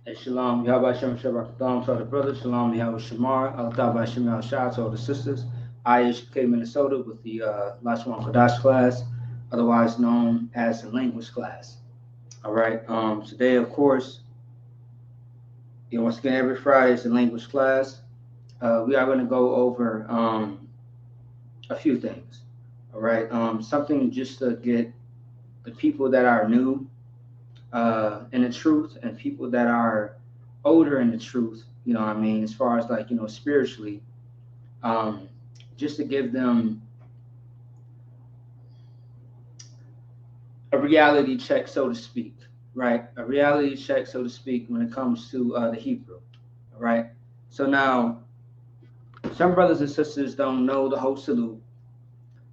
Hey, Shalom, Yahweh Shem Shabbat Thom to all the brothers, Shalom, Yahweh Shamar, Allah Shem Shah to all the sisters. I.S.U.P.K, Minnesota with the Lashawan Qadash class, otherwise known as the language class. All right, today, of course, once again, every Friday is the language class. We are going to go over a few things. All right, something just to get the people that are new in the truth and people that are older in the truth, I mean, as far as like, spiritually, um, just to give them a reality check, so to speak, right? A reality check, so to speak, when it comes to the Hebrew, all right? So now, some brothers and sisters don't know the whole salute.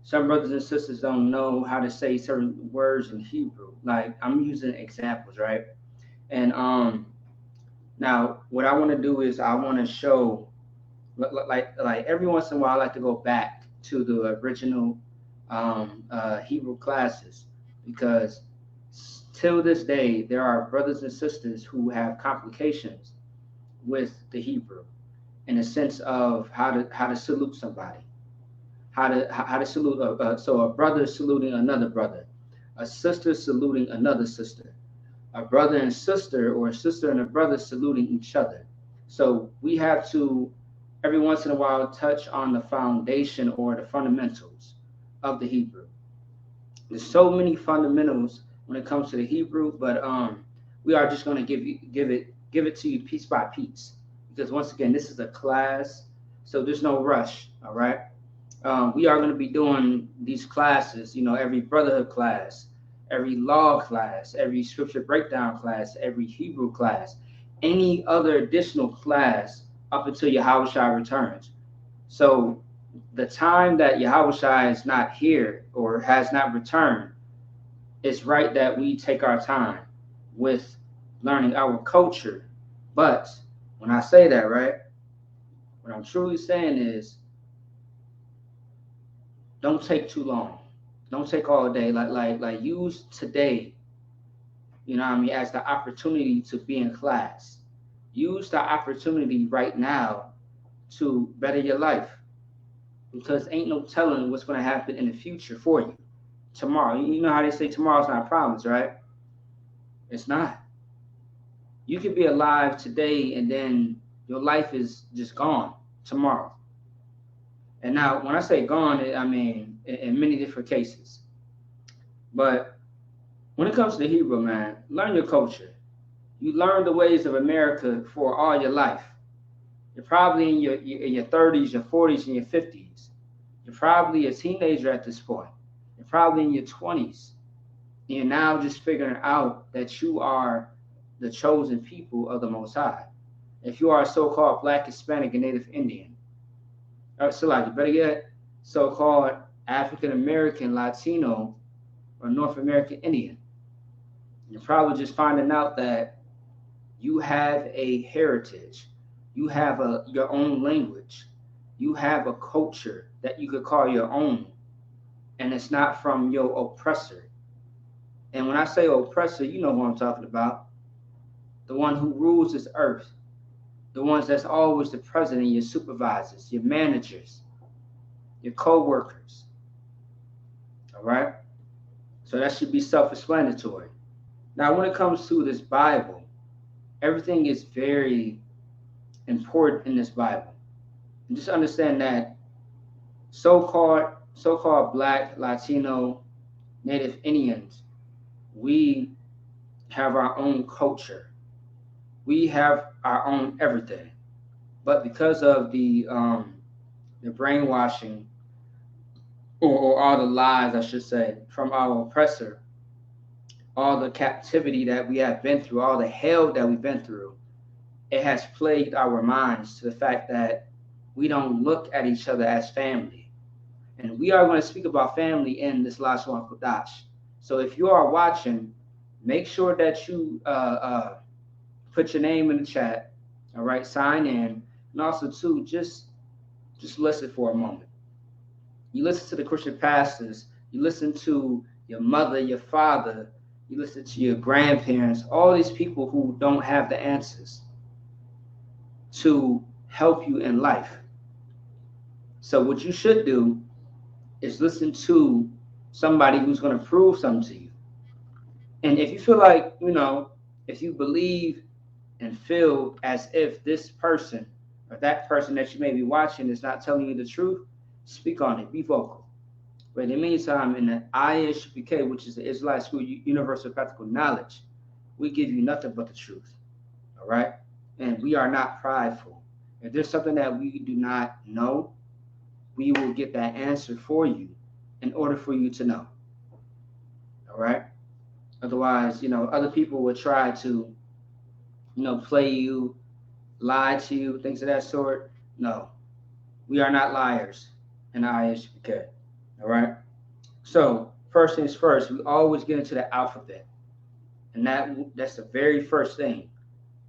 Some brothers and sisters don't know how to say certain words in Hebrew. Like, I'm using examples, right? And now, what I want to do is I want to show, like every once in a while, I like to go back to the original Hebrew classes because till this day there are brothers and sisters who have complications with the Hebrew in the sense of how to salute somebody, how to salute so a brother saluting another brother, a sister saluting another sister, a brother and sister, or a sister and a brother saluting each other. So we have to, every once in a while, touch on the foundation or the fundamentals of the Hebrew. There's so many fundamentals when it comes to the Hebrew, but we are just going to give it to you piece by piece, because once again, this is a class, so there's no rush. All right. We are going to be doing these classes, every brotherhood class, every law class, every scripture breakdown class, every Hebrew class, any other additional class up until Yahushua returns. So the time that Yahushua is not here or has not returned, it's right that we take our time with learning our culture. But when I say that, right, what I'm truly saying is don't take too long. Don't take all day. Like use today, as the opportunity to be in class. Use the opportunity right now to better your life. Because ain't no telling what's gonna happen in the future for you. Tomorrow. You know how they say tomorrow's not promised, right? It's not. You could be alive today and then your life is just gone tomorrow. And now when I say gone, I mean in many different cases. But when it comes to the Hebrew, man, learn your culture. You learn the ways of America for all your life. You're probably in your 30s, your 40s, and your 50s. You're probably a teenager at this point. You're probably in your 20s. And you're now just figuring out that you are the chosen people of the Most High. If you are a so-called Black, Hispanic, and Native Indian, so like you better get so-called African American, Latino, or North American Indian, you're probably just finding out that you have a heritage, you have your own language, you have a culture that you could call your own, and it's not from your oppressor. And when I say oppressor, you know who I'm talking about. The one who rules this earth, the ones that's always the president, your supervisors, your managers, your co-workers. All right? So that should be self-explanatory. Now, when it comes to this Bible, everything is very important in this Bible. And just understand that so-called Black, Latino, Native Indians, we have our own culture. We have our own everything. But because of the brainwashing or all the lies, I should say, from our oppressor, all the captivity that we have been through, all the hell that we've been through, it has plagued our minds to the fact that we don't look at each other as family. And we are going to speak about family in this Lashawan Qadash. So if you are watching, make sure that you put your name in the chat. All right, sign in, and also too, just listen for a moment. You listen to the Christian pastors. You listen to your mother, your father, you listen to your grandparents, all these people who don't have the answers to help you in life. So what you should do is listen to somebody who's going to prove something to you. And if you feel like, if you believe and feel as if this person or that person that you may be watching is not telling you the truth, speak on it, be vocal. But in the meantime, in the I.S.U.P.K, which is the Israelite School Universal Practical Knowledge, we give you nothing but the truth. All right? And we are not prideful. If there's something that we do not know, we will get that answer for you in order for you to know. All right? Otherwise, other people would try to, play you, lie to you, things of that sort. No, we are not liars in I.S.U.P.K. All right? So, first things first, we always get into the alphabet. And that's the very first thing.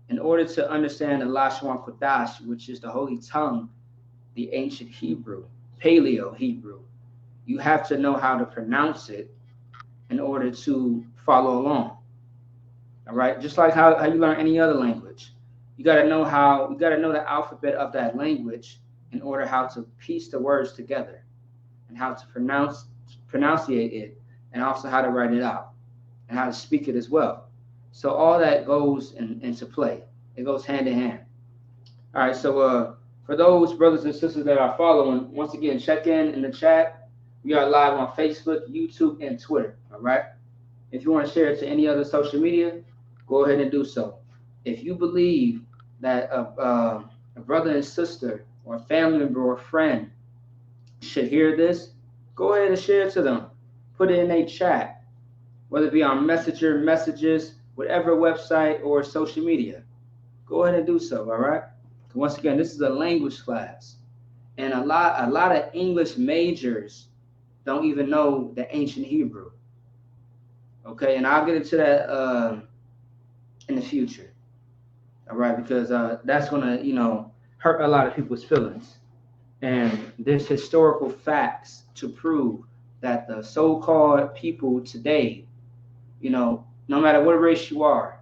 In order to understand the Lashawan Qadash, which is the holy tongue, the ancient Hebrew, Paleo Hebrew, you have to know how to pronounce it in order to follow along. All right, just like how you learn any other language, you got to know the alphabet of that language in order how to piece the words together and how to pronunciate it, and also how to write it out and how to speak it as well. So all that goes into play. It goes hand in hand. All right, so for those brothers and sisters that are following, once again, check in the chat. We are live on Facebook, YouTube, and Twitter. All right. If you want to share it to any other social media, go ahead and do so. If you believe that a brother and sister or a family member or friend should hear this, go ahead and share it to them. Put it in a chat, whether it be on Messenger, messages, whatever website or social media. Go ahead and do so, all right? Once again, this is a language class. And a lot of English majors don't even know the ancient Hebrew. Okay, and I'll get into that in the future. All right, because that's gonna, hurt a lot of people's feelings. And there's historical facts to prove that the so-called people today, no matter what race you are,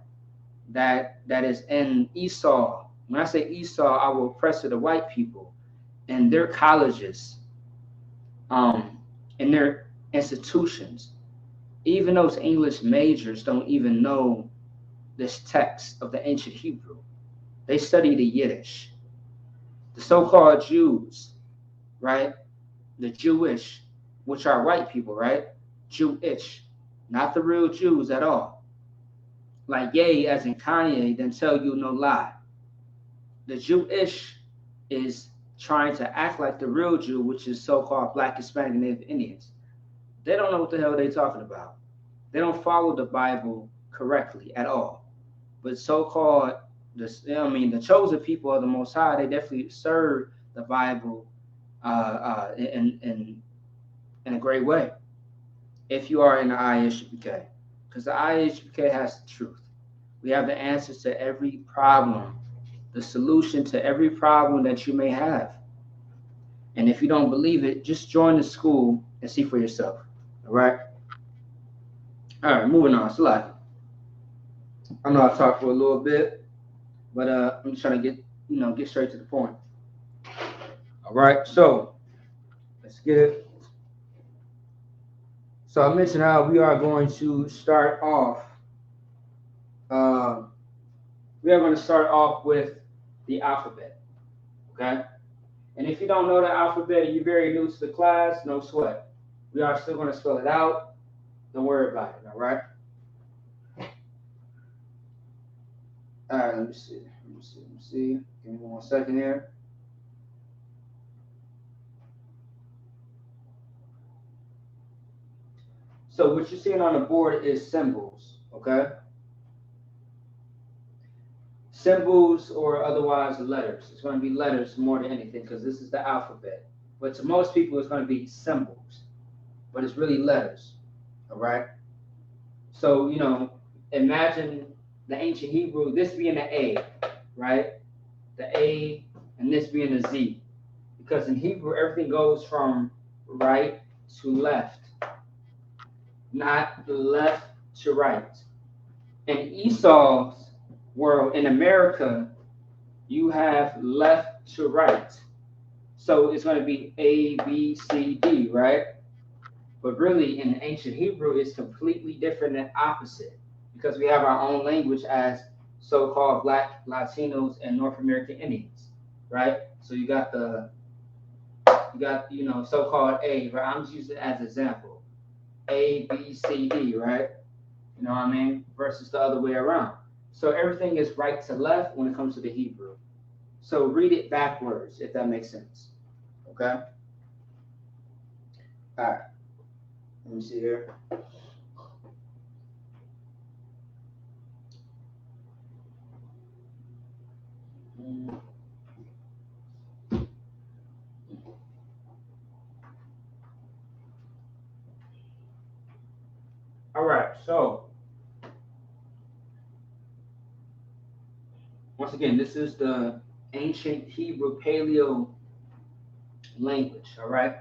that is in Esau. When I say Esau, I will oppress the white people and their colleges, and their institutions. Even those English majors don't even know this text of the ancient Hebrew. They study the Yiddish. The so-called Jews, right? The Jewish, which are white people, right? Jewish, not the real Jews at all. Like Ye, as in Kanye, then tell you no lie. The Jewish is trying to act like the real Jew, which is so-called Black, Hispanic, and Native Indians. They don't know what the hell they're talking about. They don't follow the Bible correctly at all. But so-called, the chosen people of the Most High, they definitely serve the Bible in a great way. If you are in the I.S.U.P.K, because the I.S.U.P.K has the truth. We have the answers to every problem, the solution to every problem that you may have. And if you don't believe it, just join the school and see for yourself. All right? All right, moving on. Salaki. I know I talked for a little bit, but I'm just trying to get straight to the point. All right, so let's get it. So I mentioned how we are going to start off. We are going to start off with the alphabet. Okay? And if you don't know the alphabet and you're very new to the class, no sweat. We are still going to spell it out. Don't worry about it, all right? All right, let me see. Give me 1 second here. So what you're seeing on the board is symbols, okay? Symbols or otherwise letters. It's going to be letters more than anything because this is the alphabet. But to most people, it's going to be symbols. But it's really letters, all right? So, imagine the ancient Hebrew, this being the A, right? The A and this being the Z. Because in Hebrew, everything goes from right to left, not left to right. In Esau's world, in America, you have left to right. So it's going to be A, B, C, D, right? But really, in ancient Hebrew, it's completely different and opposite because we have our own language as so-called Black, Latinos, and North American Indians, right? So you got so-called A, right? I'm just using it as an example. A, B, C, D, right? You know what I mean? Versus the other way around. So everything is right to left when it comes to the Hebrew. So read it backwards, if that makes sense. Okay? All right. Let me see here. All right, so once again, this is the ancient Hebrew Paleo language, all right?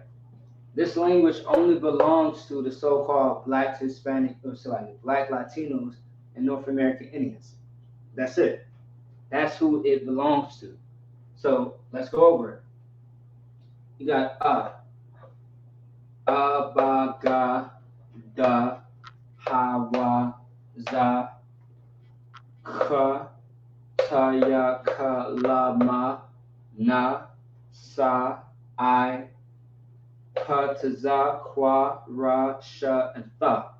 This language only belongs to the so-called Black, Hispanic, Black Latinos and North American Indians. That's it. That's who it belongs to. So let's go over it. You got ba, ga, da, ha, wa, za, ka, ta, ya, ka, la, ma, na, sa, I, pa, ta, za, kwa, ra, sha, and tha.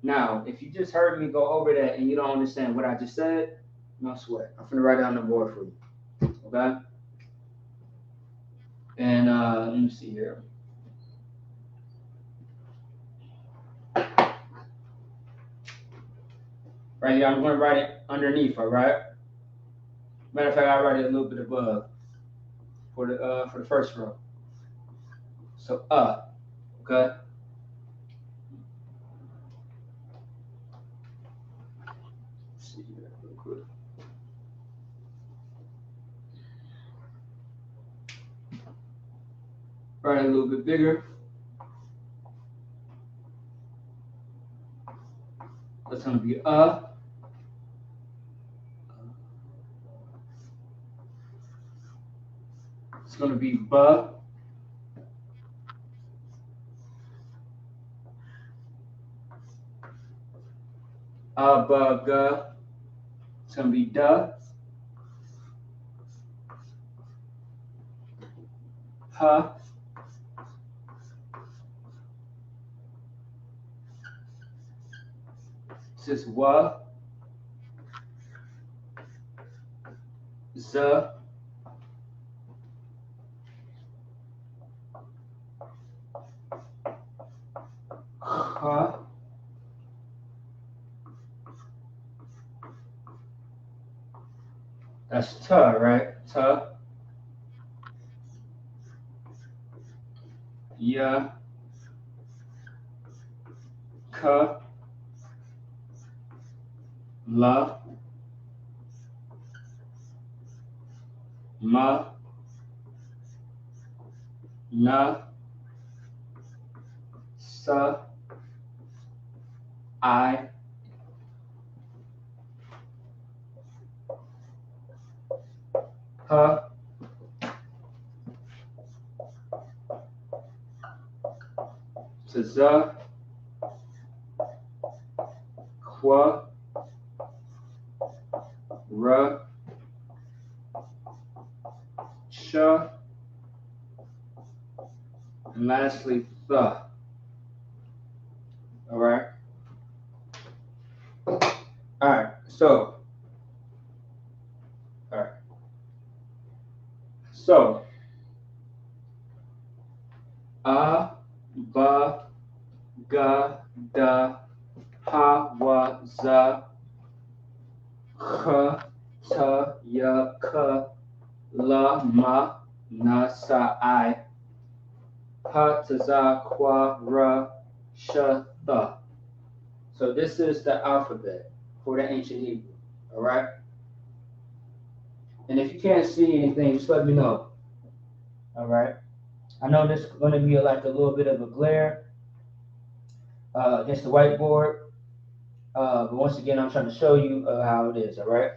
Now, if you just heard me go over that and you don't understand what I just said, no sweat. I'm going to write down the board for you. Okay? And let me see here. Right here, I'm going to write it underneath, all right? Matter of fact, I'll write it a little bit above for the first row. So, okay? Let's see here real quick. Write it a little bit bigger. That's going to be It's going to be ba. Ba, ga. It's going to be da. Ha. This is wa. Za. Ha. That's ta, right? Ta. Ya. Ka. La. Ma. Na. Sa. I. Ha. Za. Kwa. Ra. Sha. And lastly, tha. All right. All right. So. All right. So. Ba, ga, da, ha, wa, za, ka, ta, ya, ka, la, ma, na, sa, I, pa, ta, za, kwa, ra, sha, tha. So this is the alphabet for the ancient Hebrew. All right. And if you can't see anything, just let me know. All right. I know this is going to be like a little bit of a glare against the whiteboard, But once again, I'm trying to show you how it is. All right.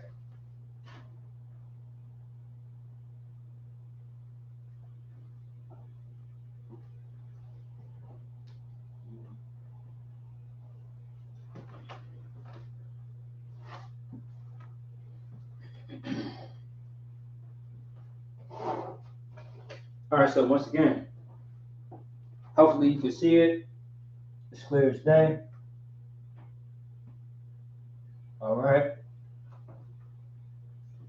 All right. So once again, hopefully you can see it. It's clear as day. All right.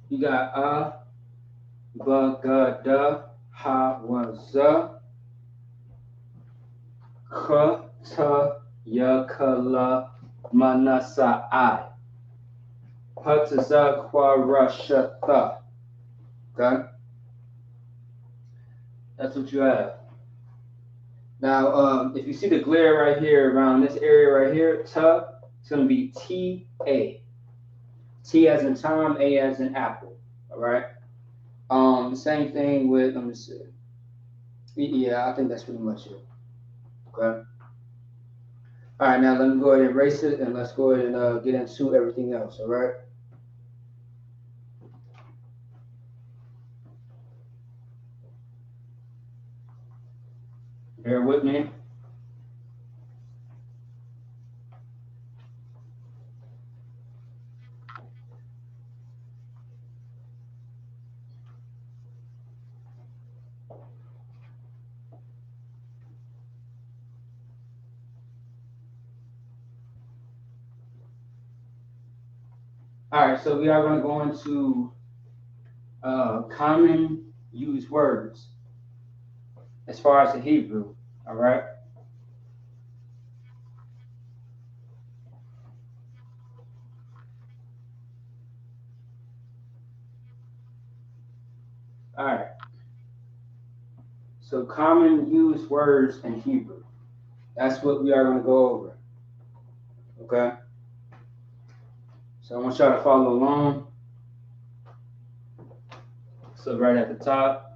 You got bagada hawaza kata yakala manasai pataza kwarashata. Okay, that's what you have. Now, if you see the glare right here around this area right here, ta, it's going to be T-A. T as in Tom, A as in Apple. All right. Same thing with, let me see. Yeah, I think that's pretty much it. Okay. All right, now let me go ahead and erase it, and let's go ahead and get into everything else. All right. Bear with me. All right, so we are going to go into common used words as far as the Hebrew. All right. All right. So common used words in Hebrew. That's what we are going to go over. Okay. So I want y'all to follow along. So right at the top.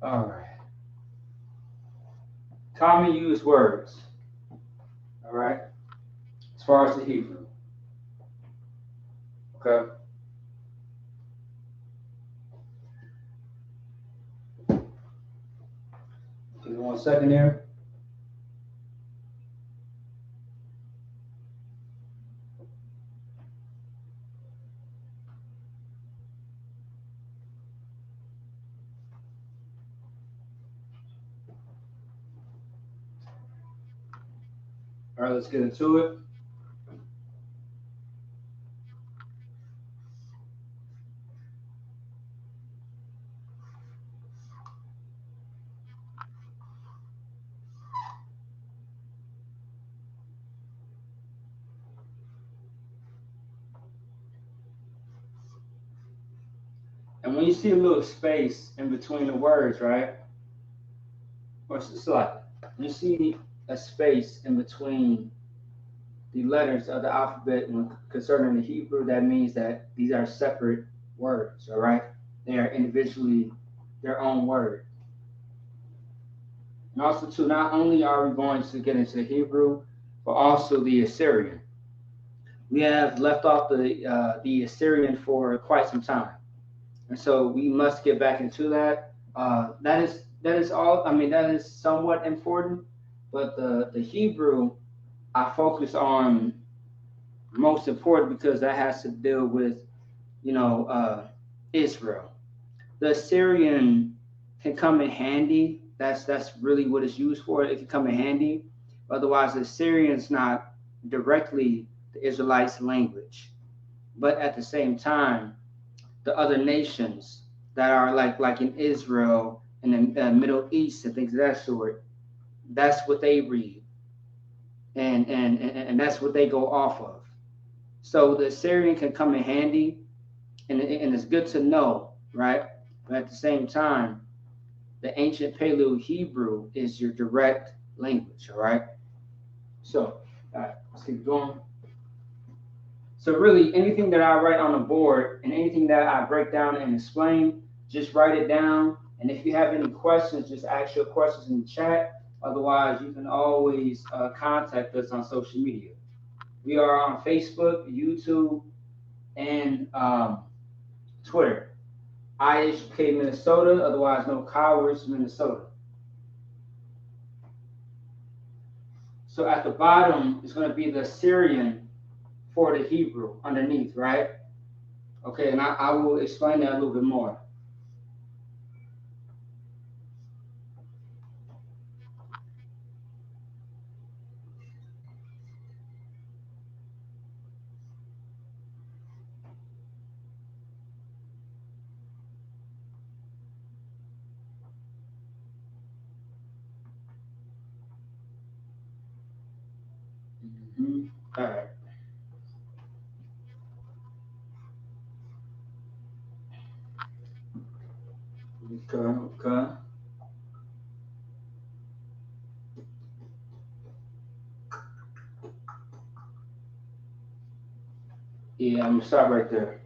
All right. Common used words. All right. As far as the Hebrew. Okay. Give me 1 second here. All right, let's get into it. And when you see a little space in between the words, right? Or it's like you see a space in between the letters of the alphabet when concerning the Hebrew, that means that these are separate words, all right? They are individually their own word. And also, too, not only are we going to get into the Hebrew, but also the Assyrian. We have left off the Assyrian for quite some time, and so we must get back into that. That is all. I mean, that is somewhat important, but the Hebrew I focus on most important because that has to deal with Israel. The Assyrian can come in handy. That's really what it's used for. It can come in handy. Otherwise, the Assyrian is not directly the Israelites' language, but at the same time, the other nations that are like in Israel and the Middle East and things of that sort, that's what they read, and that's what they go off of. So the Assyrian can come in handy, and it's good to know, right? But at the same time, the ancient Paleo Hebrew is your direct language, all right? So, all right, let's keep going. So really, anything that I write on the board and anything that I break down and explain, just write it down. And if you have any questions, just ask your questions in the chat. Otherwise, you can always contact us on social media. We are on Facebook, YouTube, and Twitter. I.S.U.P.K Minnesota, otherwise known Cowards, Minnesota. So at the bottom is going to be the Syrian for the Hebrew underneath, right? Okay, and I will explain that a little bit more. Mm-hmm. All right. Okay. Yeah, I'm gonna stop right there.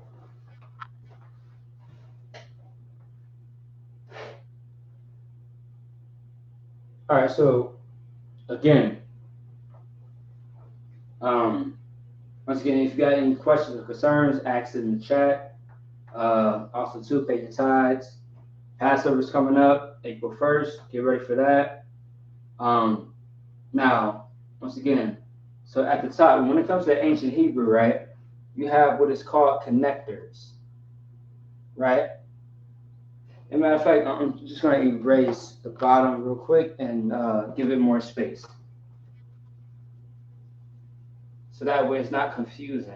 All right. So again, um, once again, if you got any questions or concerns, ask it in the chat. Also, too, pay your tithes. Passover's coming up April 1st. Get ready for that. Um, now, once again, so at the top, when it comes to ancient Hebrew, right, you have what is called connectors, right? As a matter of fact, I'm just going to erase the bottom real quick and give it more space. So that way it's not confusing.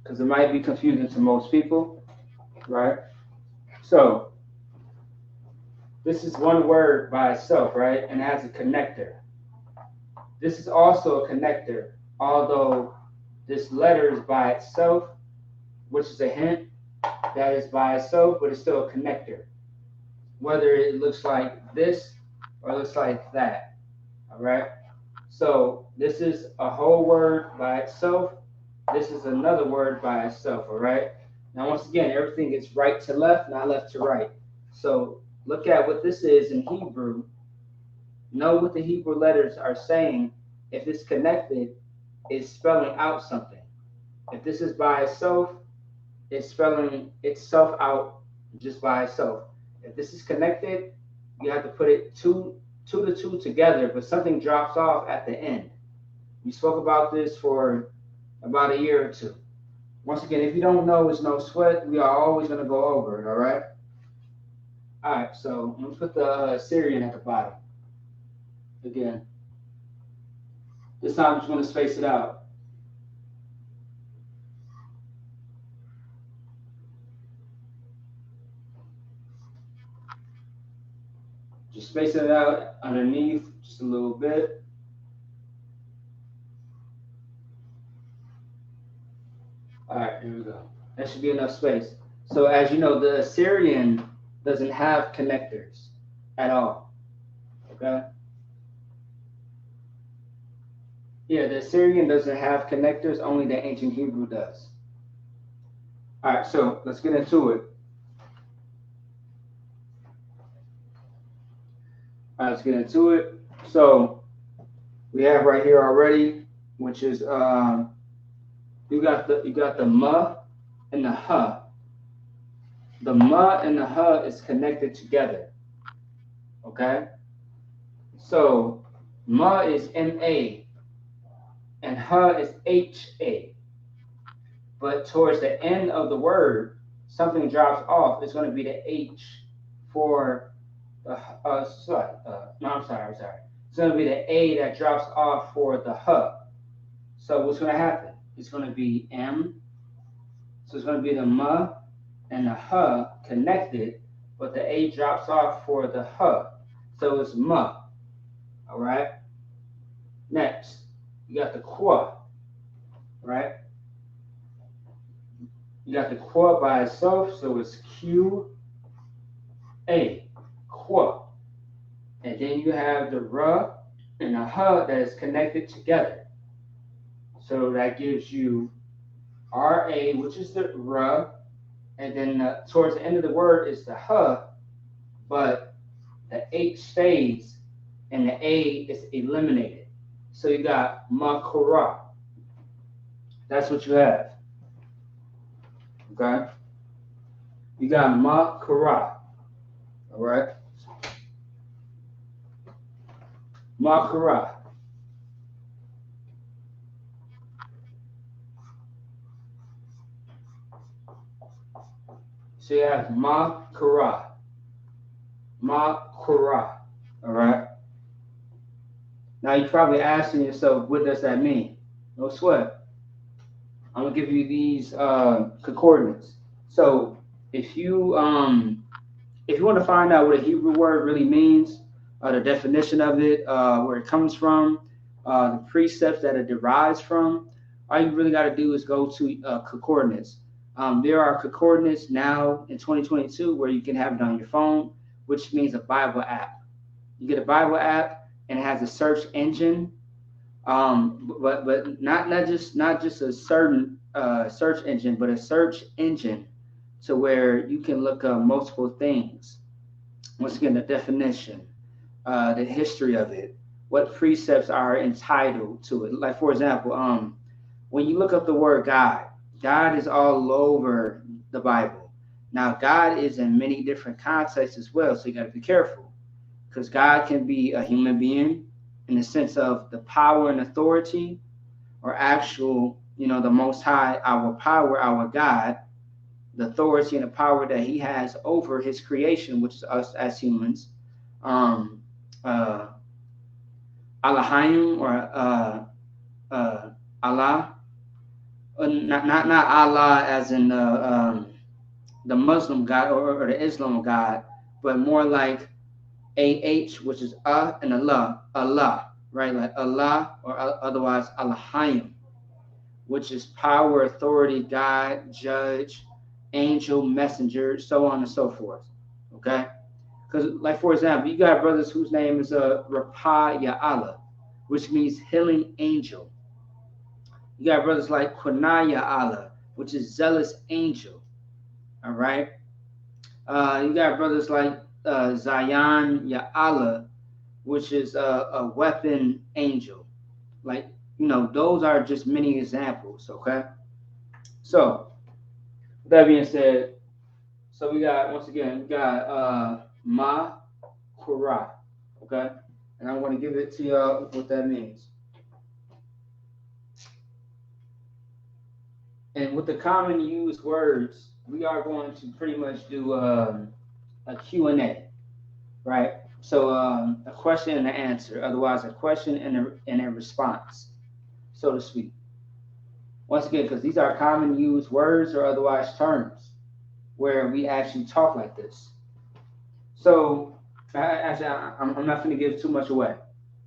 Because it might be confusing to most people, right? So this is one word by itself, right? And it has a connector. This is also a connector, although this letter is by itself, which is a hint that is by itself, but it's still a connector. Whether it looks like this or looks like that, all right? So this is a whole word by itself. This is another word by itself, all right? Now, once again, everything is right to left, not left to right. So look at what this is in Hebrew. Know what the Hebrew letters are saying. If it's connected, it's spelling out something. If this is by itself, it's spelling itself out just by itself. If this is connected, you have to put it two to two together, but something drops off at the end. We spoke about this for about a year or two. Once again, if you don't know, it's no sweat. We are always going to go over it, all right? All right, so I'm going to put the Syrian at the bottom again. This time I'm just going to space it out. Just spacing it out underneath just a little bit. All right, here we go. That should be enough space. So as you know, the Assyrian doesn't have connectors at all, okay? Yeah, the Assyrian doesn't have connectors, only the ancient Hebrew does. All right, so let's get into it. All right, let's get into it. So we have right here already, which is you got the ma and the ha. The ma and the ha is connected together. Okay? So ma is M-A and ha is H-A. But towards the end of the word, something drops off. It's going to be the H for the no, I'm sorry. It's going to be the A that drops off for the ha. So what's going to happen? It's going to be M. So it's going to be the ma and the ha connected, but the A drops off for the ha. So it's ma. All right. Next, you got the qua. Right. You got the qua by itself, so it's Q-A, qua. And then you have the ra and the ha that is connected together. So that gives you R-A, which is the ra, and then towards the end of the word is the ha, but the H stays and the A is eliminated. So you got makara. That's what you have. Okay? You got makara. All right? Makara. So you have makara. Makara. All right? Now you're probably asking yourself, what does that mean? No sweat. I'm gonna give you these concordance. So if you want to find out what a Hebrew word really means, the definition of it, where it comes from, the precepts that it derives from, all you really got to do is go to concordance. There are concordance now in 2022 where you can have it on your phone, which means a Bible app. You get a Bible app and it has a search engine, but not just a certain search engine, but a search engine to where you can look up multiple things. Once again, the definition, the history of it, what precepts are entitled to it. Like, for example, when you look up the word God, God is all over the Bible. Now, God is in many different contexts as well, so you got to be careful, because God can be a human being in the sense of the power and authority, or actual, the Most High, our power, our God, the authority and the power that He has over His creation, which is us as humans. Allahayim, or Allah, not Allah as in the Muslim God, or the Islam God, but more like AH, which is and Allah, right? Like Allah, or otherwise Allahayim, which is power, authority, God, judge, angel, messenger, so on and so forth. Okay? Because, like, for example, you got brothers whose name is Rapa Ya'ala, which means healing angel. You got brothers like Quna Ya'ala, which is zealous angel. All right? You got brothers like Zion Ya'ala, which is a weapon angel. Like, those are just many examples, okay? So, with that being said, so we got, once again, we got Ma Qura, okay? And I'm going to give it to y'all what that means. And with the common used words, we are going to pretty much do a Q&A, right? So a question and an answer, otherwise a question and a response, so to speak. Once again, because these are common used words or otherwise terms where we actually talk like this. So I'm not going to give too much away,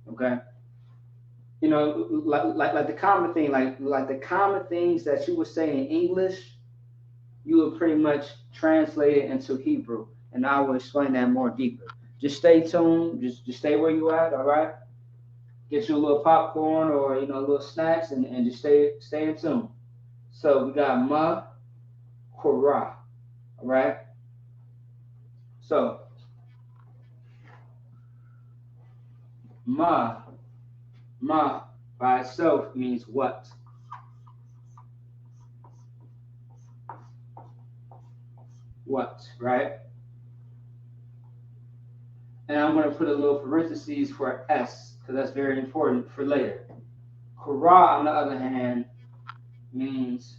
okay? Like the common thing, like the common things that you would say in English, you would pretty much translate it into Hebrew, and I will explain that more deeper. Just stay tuned. Just stay where you at. All right. Get you a little popcorn or a little snacks, and just stay in tune. So we got Ma Qura. All right. So Ma by itself means what? What, right? And I'm going to put a little parentheses for S, because that's very important for later. Qura, on the other hand, means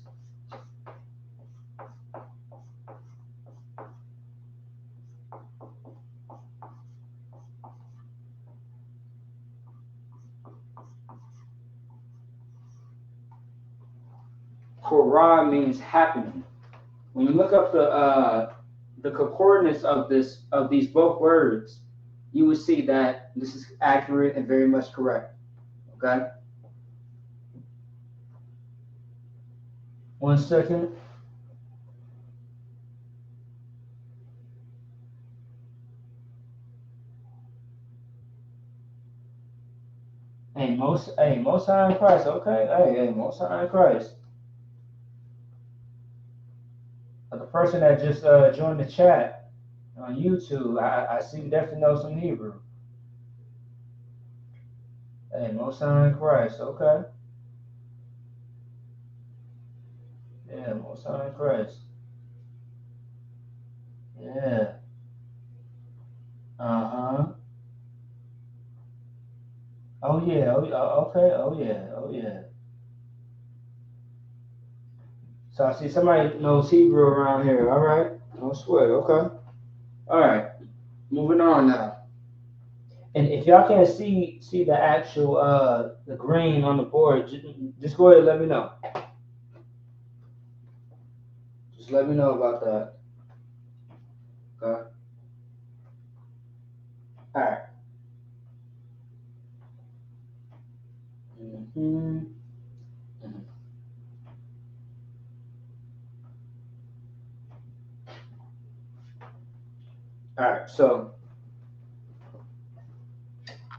Qura means happening. When you look up the concordance of these both words, you will see that this is accurate and very much correct. Okay. 1 second. Most High in Christ. Okay, hey, Most High in Christ. The person that just joined the chat on YouTube, I see you definitely know some Hebrew. Hey, Most High in Christ. Okay. Yeah, Most High in Christ. Yeah. Uh-huh. Oh yeah. Okay. Oh yeah. Oh yeah. So I see somebody knows Hebrew around here. All right. No sweat. Okay. All right. Moving on now. And if y'all can't see the actual the green on the board, just go ahead and let me know. Just let me know about that. Okay. All right. Mm-hmm. Mm-hmm. All right. So,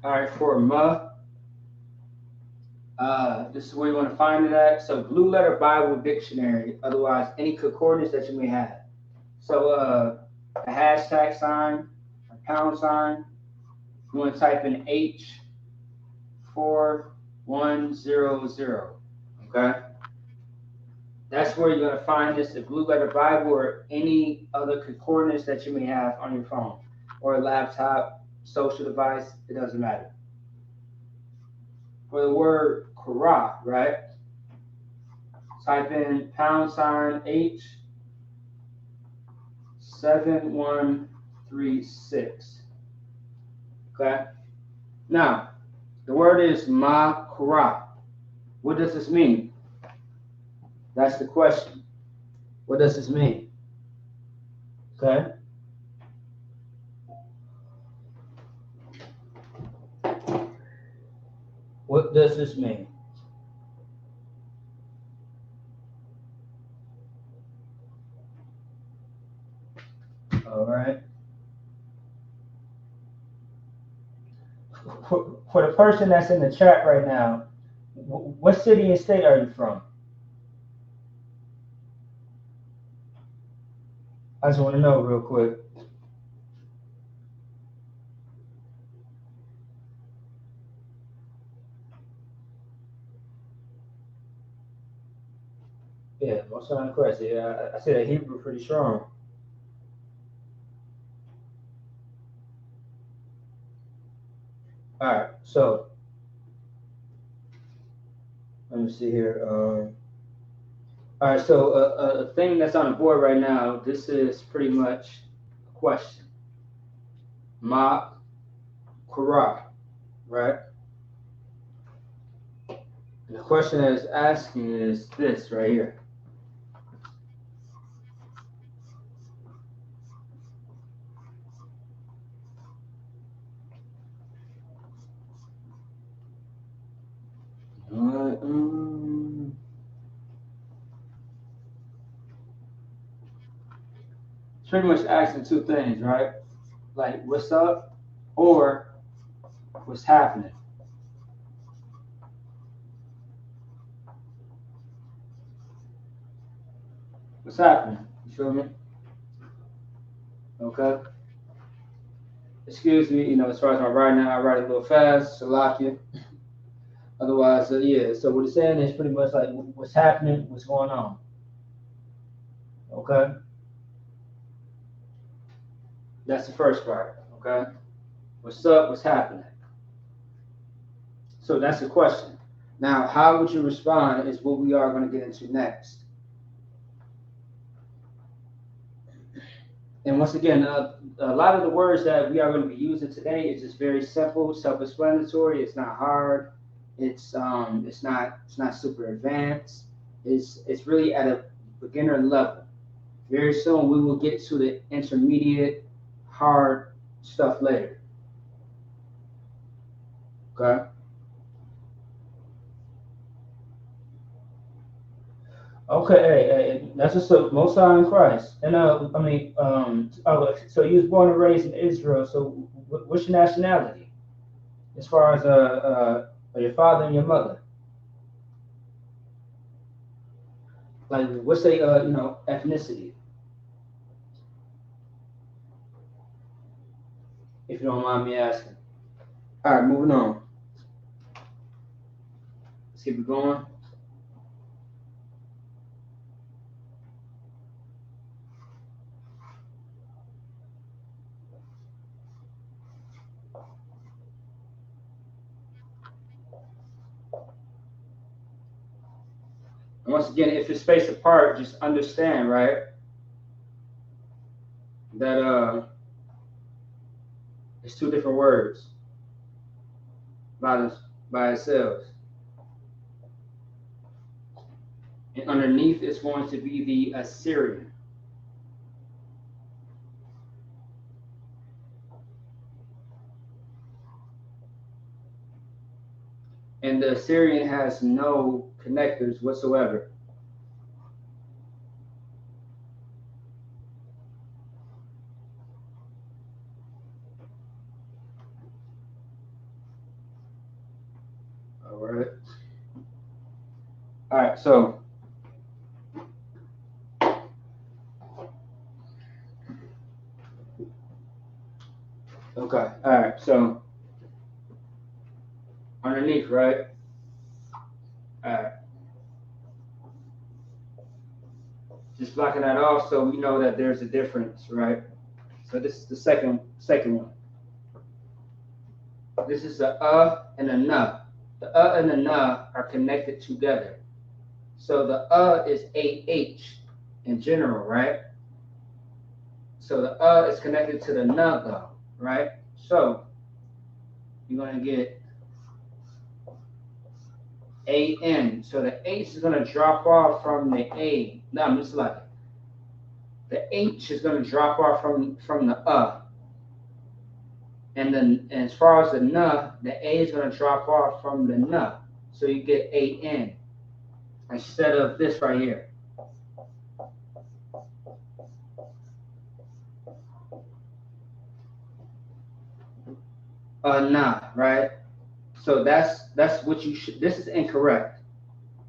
all right, for ma, this is where you want to find it at. So, Blue Letter Bible Dictionary. Otherwise, any concordance that you may have. So, a hashtag sign, a pound sign. You want to type in H4100. Okay. That's where you're going to find this, the Blue Letter Bible, or any other concordance that you may have on your phone or a laptop, social device. It doesn't matter. For the word Korah, right? Type in pound sign H7136. Okay. Now, the word is Ma Korah. What does this mean? That's the question. What does this mean? Okay. What does this mean? All right. For the person that's in the chat right now, what city and state are you from? I just want to know real quick. Yeah, most of the correct. Yeah, I say that Hebrew pretty strong. All right, so let me see here. All right, so a thing that's on the board right now. This is pretty much a question. Ma Korah, right? And the question that it's asking is this right here. It's pretty much asking two things, right? Like, what's up, or what's happening? What's happening? You feel me? Okay. Excuse me, as far as my writing, I write a little fast, Salakia. Otherwise, yeah. So what it's saying is pretty much like what's happening, what's going on. Okay. That's the first part. Okay. What's up? What's happening? So that's the question. Now, how would you respond is what we are going to get into next. And once again, a lot of the words that we are going to be using today is just very simple, self-explanatory. It's not hard. It's not super advanced. It's really at a beginner level. Very soon we will get to the intermediate, hard stuff later. Okay. Okay, hey, that's just so Most High in Christ. And so you was born and raised in Israel. So what's your nationality? As far as Or your father and your mother? Like, what's their, ethnicity? If you don't mind me asking. All right, moving on. Let's keep it going. And once again, if it's spaced apart, just understand, right, that it's two different words by itself. And underneath is going to be the Assyrian. And the Assyrian has no connectors whatsoever. All right. All right, so okay. All right, so underneath, right? All right. Just blocking that off so we know that there's a difference, right? So this is the second one. This is the and the na. The and the na are connected together. So the is AH in general, right? So the is connected to the na though, right? So you're going to get AN. So the H is going to drop off from the A. No, I'm just like the H is going to drop off from the and then as far as the na, the A is going to drop off from the na. So you get AN instead of this right here. Na, right? So that's what you should. This is incorrect.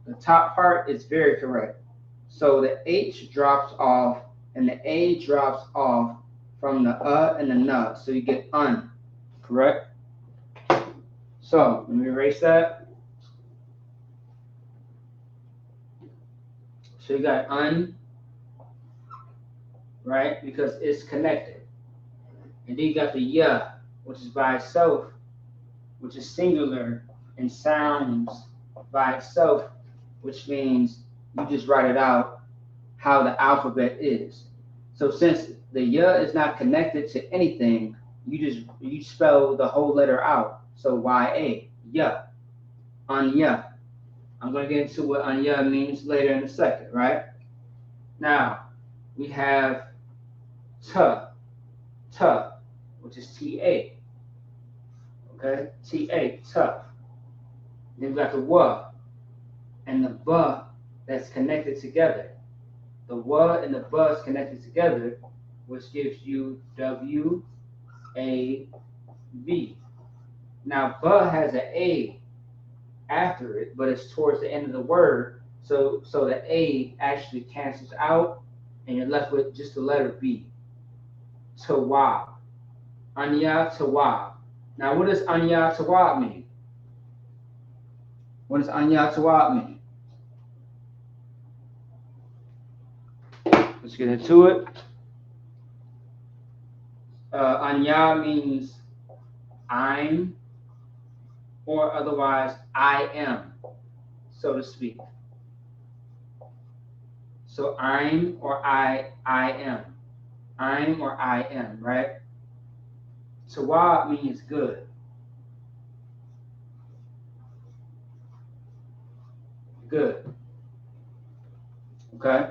The top part is very correct. So the H drops off and the A drops off from the and the na. So you get un, correct? So let me erase that. So you got un, right? Because it's connected. And then you got the ya, which is by itself, which is singular and sounds by itself, which means you just write it out how the alphabet is. So since the ya is not connected to anything, you spell the whole letter out. So ya, ya, anya. I'm going to get into what anya means later in a second, right? Now we have ta, which is ta. Okay, ta, ta. Then we got the wa and the ba that's connected together. The wa and the ba is connected together, which gives you W, A, B. Now, ba has an A after it, but it's towards the end of the word. So the A actually cancels out, and you're left with just the letter B. Tawab. Anya tawab. Now, what does anya tawab mean? What does anya tawab mean? Let's get into it. Anya means I'm, or otherwise I am, so to speak. So I'm or I am. I'm or I am, right? Tawab means good. Good. Okay?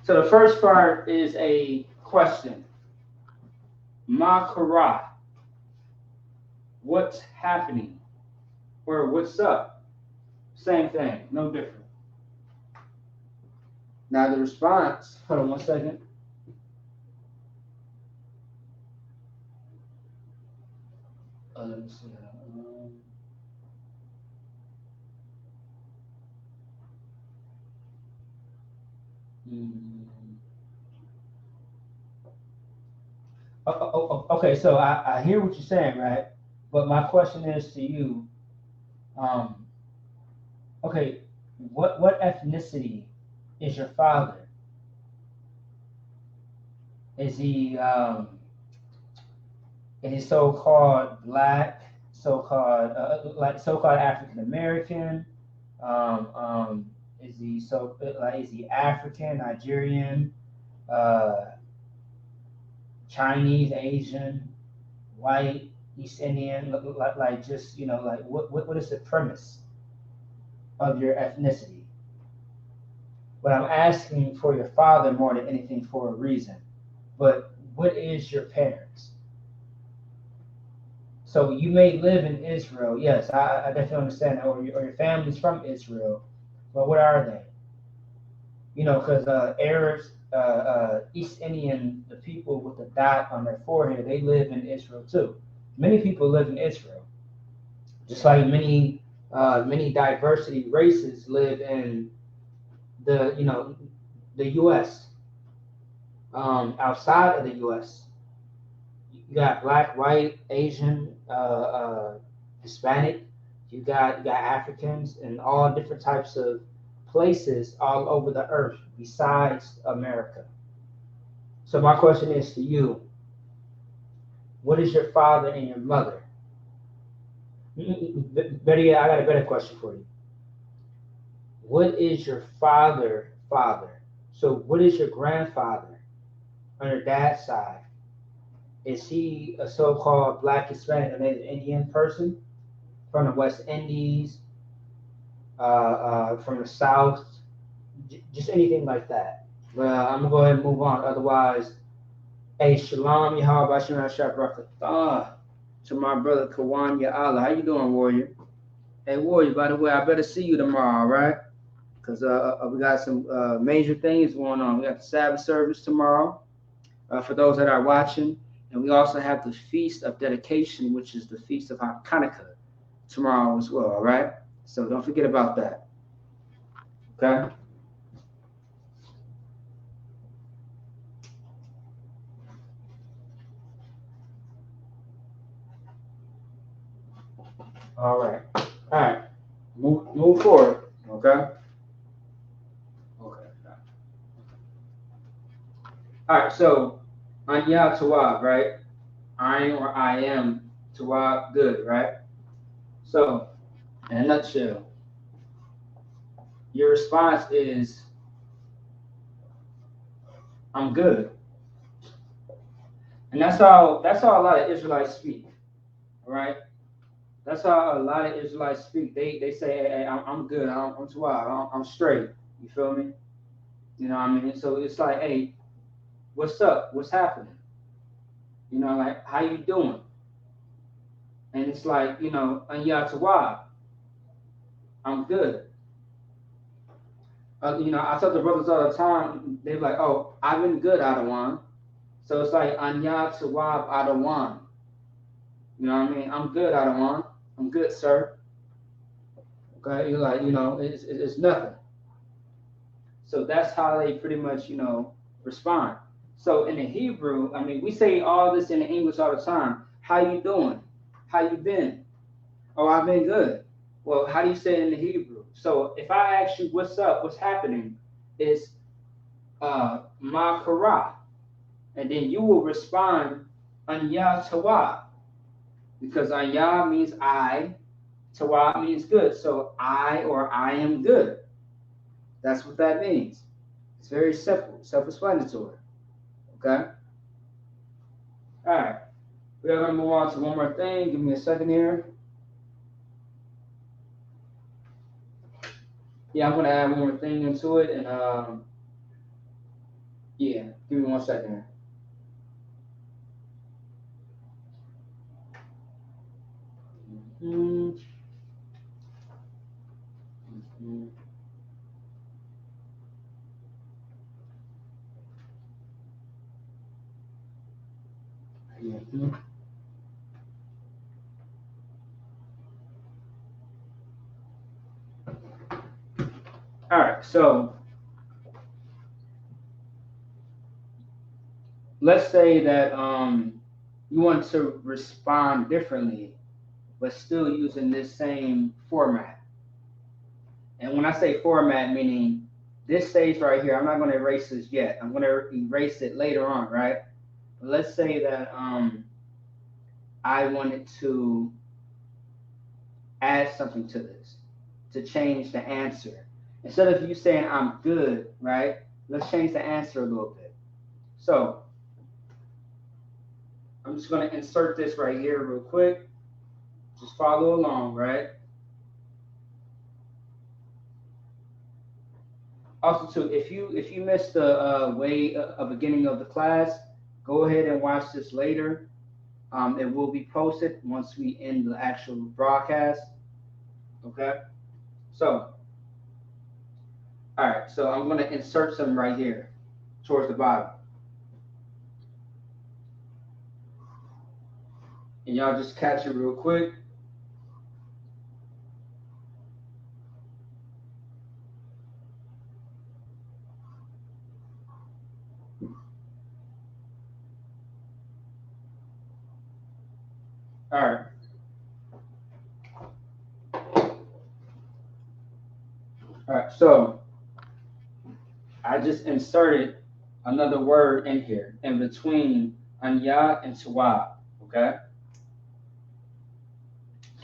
So the first part is a question. Ma kara. What's happening? Or what's up? Same thing, no different. Now the response, hold on 1 second. Let me see. Mm. Okay, so I hear what you're saying, right? But my question is to you, um, okay, what ethnicity is your father? Is he is he so-called black, so-called like so-called African American? Um, um, is he is he African, Nigerian, uh, Chinese, Asian, white, East Indian? Like just like what is the premise of your ethnicity? But I'm asking for your father more than anything for a reason. But what is your parents? So you may live in Israel. Yes, I definitely understand that. Or your family's from Israel. But what are they? Because Arabs, East Indian, the people with the dot on their forehead, they live in Israel too. Many people live in Israel, just like many diversity races live in the U.S. Outside of the U.S., you got black, white, Asian, Hispanic. You got Africans and all different types of places all over the earth besides America. So my question is to you: what is your father and your mother? Better yet, I got a better question for you. What is your father? So what is your grandfather on your dad's side? Is he a so-called black, Hispanic, or Native Indian person from the West Indies, from the South, just anything like that? Well, I'm gonna go ahead and move on. Otherwise, hey, Shalom, Yahweh, Bashim, Hashab, Rakatah, to my brother Kawan Allah. How you doing, warrior? Hey, warrior, by the way, I better see you tomorrow, all right? Because we got some major things going on. We got the Sabbath service tomorrow for those that are watching. And we also have the Feast of Dedication, which is the Feast of Hanukkah tomorrow as well, all right? So don't forget about that, okay? All right. All right. Move forward, okay? Okay. All right, so Anya Tawab, right? I am Tawab, good, right? So, in a nutshell, your response is, I'm good. And that's how a lot of Israelites speak, right? That's how a lot of Israelites speak. They say, hey, I'm good. I'm Tawab. I'm straight. You feel me? You know what I mean? So it's like, hey, what's up? What's happening? Like, how you doing? And it's like, Anya Tawab, I'm good. I tell the brothers all the time, they're like, oh, I've been good, Adawan. So it's like, Anya Tawab Adawan. You know what I mean? I'm good, Adawan. I'm good, sir. Okay? You're like, it's nothing. So that's how they pretty much, respond. So in the Hebrew, I mean, we say all this in the English all the time. How you doing? How you been? Oh, I've been good. Well, how do you say it in the Hebrew? So if I ask you what's up, what's happening, it's ma kara. And then you will respond anya tawa. Because anya means I, tawa means good. So I am good. That's what that means. It's very simple, self-explanatory. Okay? All right. We're going to move on to one more thing. Give me a second here. Yeah, I'm going to add one more thing into it. And yeah, give me 1 second here. Mm-hmm. Mm-hmm. Mm-hmm. All right, so let's say that you want to respond differently, but still using this same format. And when I say format, meaning this stage right here, I'm not going to erase this yet. I'm going to erase it later on, right? But let's say that I wanted to add something to this, to change the answer. Instead of you saying I'm good, right? Let's change the answer a little bit. So I'm just going to insert this right here real quick. Just follow along, right? Also, too, if you missed the beginning of the class, go ahead and watch this later. It will be posted once we end the actual broadcast. Okay. So, all right. So I'm going to insert some right here towards the bottom, and y'all just catch it real quick. All right. All right. So I just inserted another word in here in between anya and tawab. Okay.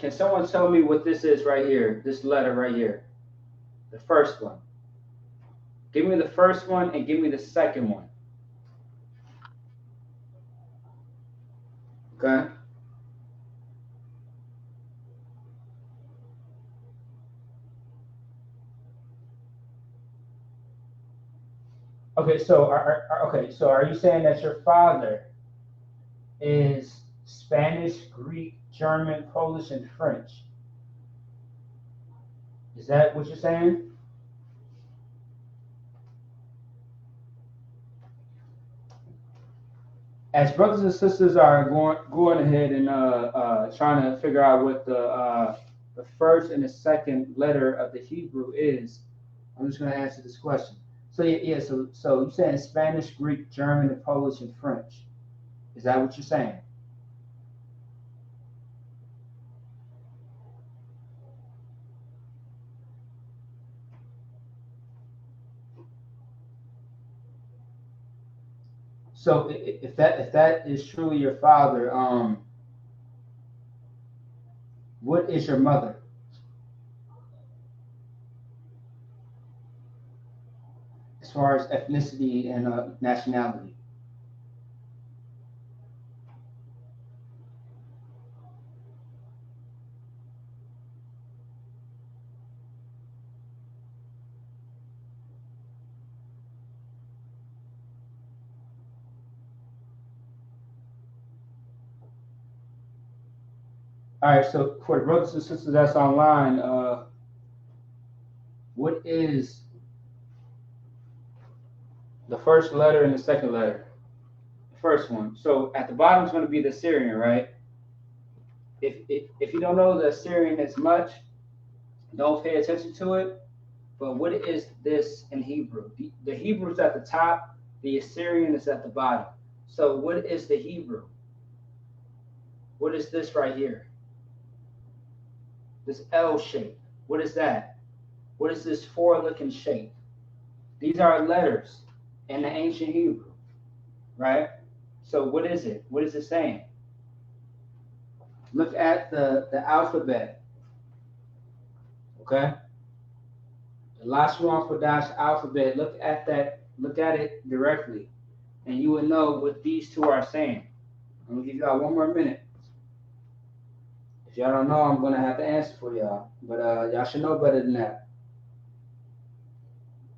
Can someone tell me what this is right here? This letter right here, the first one. Give me the first one and give me the second one. Okay. Okay. So are you saying that your father is Spanish, Greek, German, Polish, and French? Is that what you're saying? As brothers and sisters are going ahead and trying to figure out what the first and the second letter of the Hebrew is, I'm just going to answer this question. So yeah. So you're saying Spanish, Greek, German, and Polish, and French. Is that what you're saying? So if that is truly your father, what is your mother as far as ethnicity and nationality? All right. So for the brothers and sisters that's online, what is the first letter and the second letter? The first one. So at the bottom is going to be the Syrian, right? If you don't know the Syrian as much, don't pay attention to it. But what is this in Hebrew? The Hebrew is at the top, the Assyrian is at the bottom. So what is the Hebrew? What is this right here? This L shape. What is that? What is this four-looking shape? These are letters in the ancient Hebrew, right? So what is it? What is it saying? Look at the alphabet, okay? The Lashawan Qadash alphabet. Look at that. Look at it directly, and you will know what these two are saying. I'm gonna give y'all one more minute. If y'all don't know, I'm gonna have to answer for y'all. But y'all should know better than that.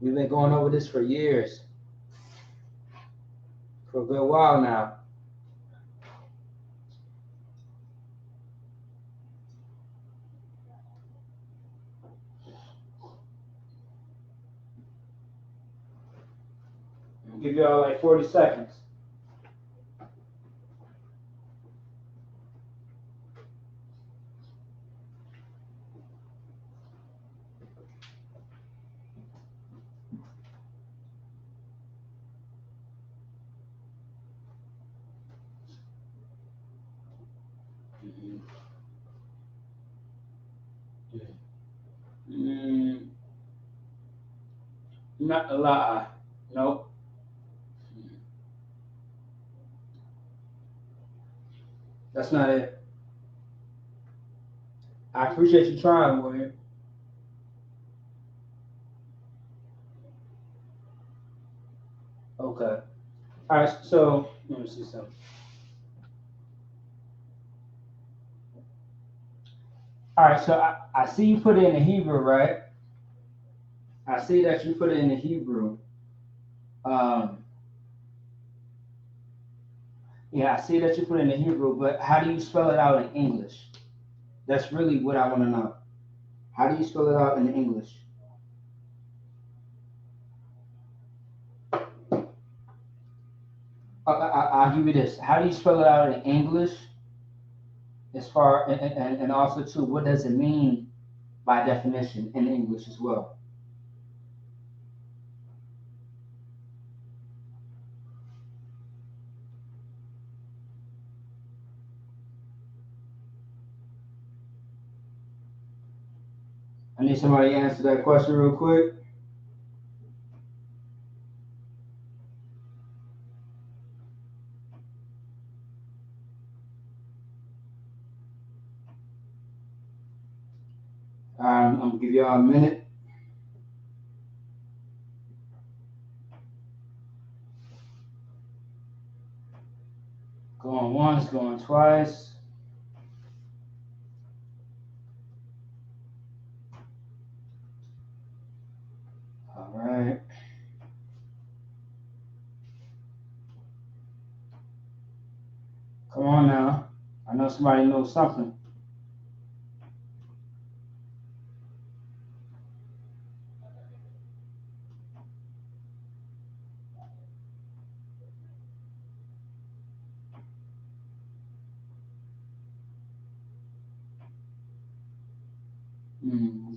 We've been going over this for years, for a good while now. I'll give y'all like 40 seconds. Not a lot. Nope. That's not it. I appreciate you trying, William. Okay. All right. So let me see something. All right. So I see you put it in the Hebrew, right? I see that you put it in the Hebrew. Um, yeah, I see that you put it in the Hebrew, but how do you spell it out in English? That's really what I want to know. How do you spell it out in English? I'll give you this. How do you spell it out in English? As far and also too, what does it mean by definition in English as well? I need somebody to answer that question real quick. I'm gonna give y'all a minute. Going once, going twice. All right. Come on now. I know somebody knows something.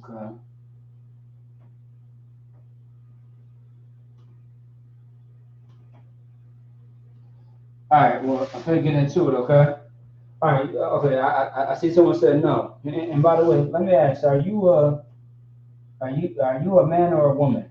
Okay. All right. Well, I'm gonna get into it. Okay. All right. Okay. I see someone said no. And by the way, let me ask: are you a man or a woman?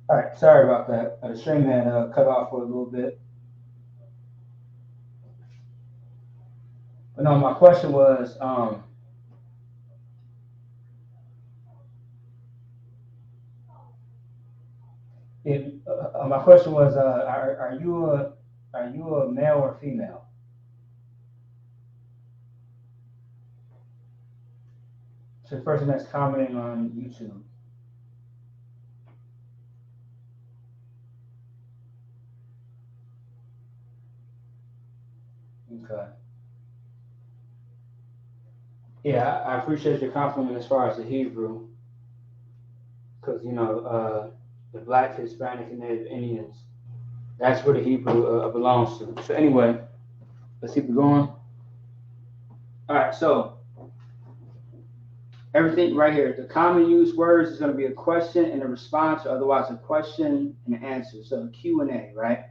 All right. Sorry about that. The stream had cut off for a little bit. But no, my question was, if my question was, are you a male or female? So the person that's commenting on YouTube. Okay. Yeah, I appreciate your compliment as far as the Hebrew, because the Black, Hispanic, and Native Indians. That's where the Hebrew belongs to. So anyway, let's keep it going. All right. So everything right here, the common used words is going to be a question and a response, or otherwise a question and an answer. So Q&A, right?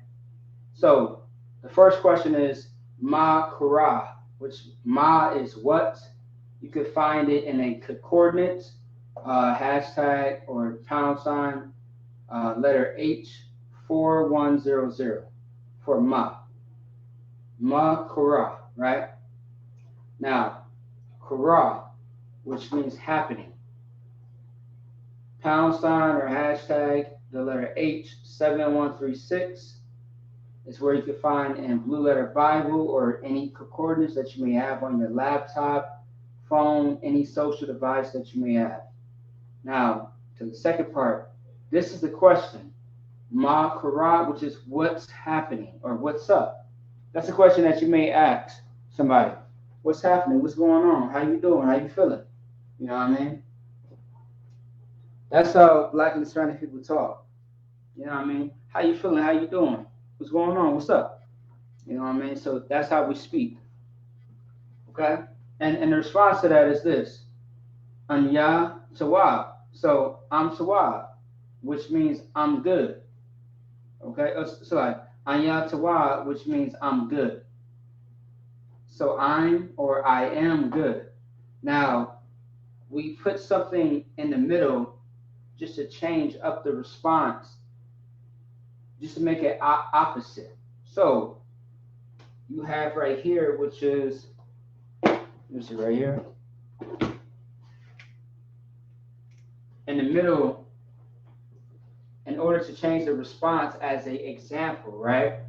So the first question is ma kara, which ma is what. You could find it in a coordinate, hashtag or pound sign, letter H 4100 for ma. Ma kara, right? Now, kara, which means happening. Pound sign or hashtag, the letter H 7136 is where you can find in Blue Letter Bible or any concordance that you may have on your laptop, phone, any social device that you may have. Now, to the second part, this is the question. Ma Karat, which is what's happening or what's up. That's a question that you may ask somebody. What's happening? What's going on? How you doing? How you feeling? You know what I mean? That's how Black and Hispanic people talk. You know what I mean? How you feeling? How you doing? What's going on? What's up? You know what I mean? So that's how we speak. Okay? And the response to that is this. Anya Tawab. So I'm Tawab, which means I'm good. Okay? So like Anya Tawab, which means I'm good. So I'm or I am good. Now we put something in the middle just to change up the response, just to make it opposite. So you have right here, which is, let me see right here. In the middle, in order to change the response as an example, right?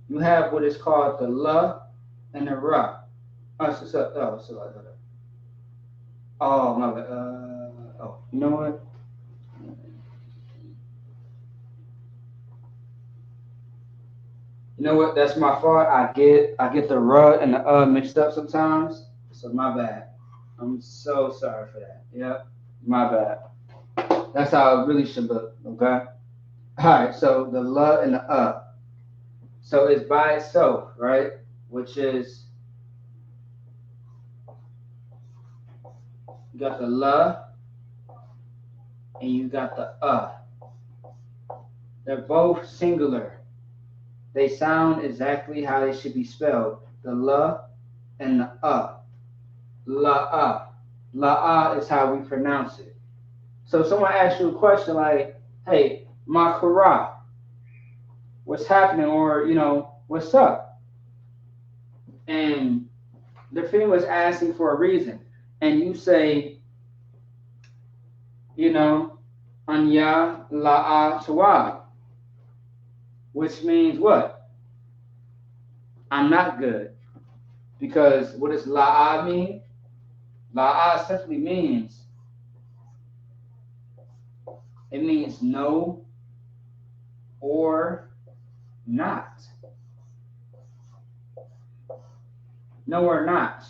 You have what is called the la and the ra. Oh, my bad. You know what? You know what? That's my fault. I get the ra and the mixed up sometimes. So my bad. I'm so sorry for that. Yep, my bad. That's how it really should look. Okay. All right. So the la and the So it's by itself, right? Which is, you got the la and you got the They're both singular. They sound exactly how they should be spelled. The la and the La. La is how we pronounce it. So if someone asks you a question like, hey, Makara, what's happening? Or, what's up? And the female is asking for a reason. And you say, Anya La'a Tawab, which means what? I'm not good. Because what does La'a mean? La'a simply means, it means no or not. No or not.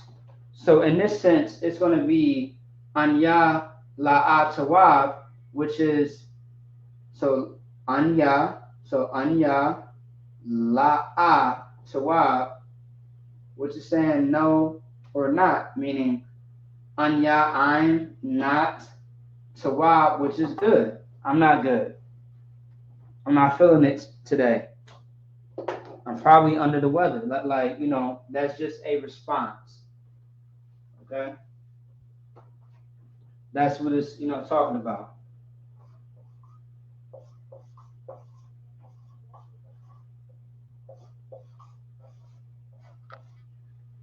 So in this sense, it's going to be Anya La'a Tawab, which is, so Anya La'a Tawab, which is saying no or not, meaning Anya, I'm not, Tawab, which is good. I'm not good. I'm not feeling it today. I'm probably under the weather. Like, that's just a response. Okay? That's what it's, talking about.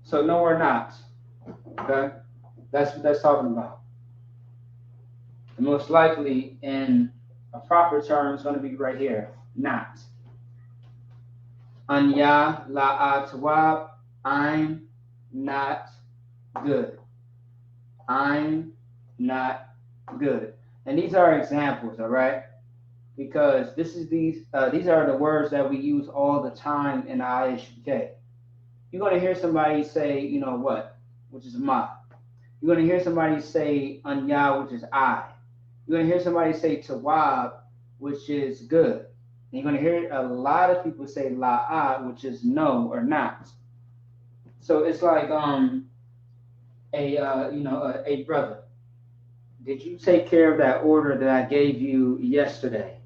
So no or not. Okay? That's what that's talking about. And most likely in a proper term is going to be right here. Not. Anya la'a tawab. I'm not good. I'm not good. And these are examples, all right? Because these are the words that we use all the time in I.S.U.P.K. You're going to hear somebody say, what, which is ma. You're going to hear somebody say anya, which is I. You're going to hear somebody say tawab, which is good. And you're going to hear a lot of people say la'a, which is no or not. So it's like a brother. Did you take care of that order that I gave you yesterday?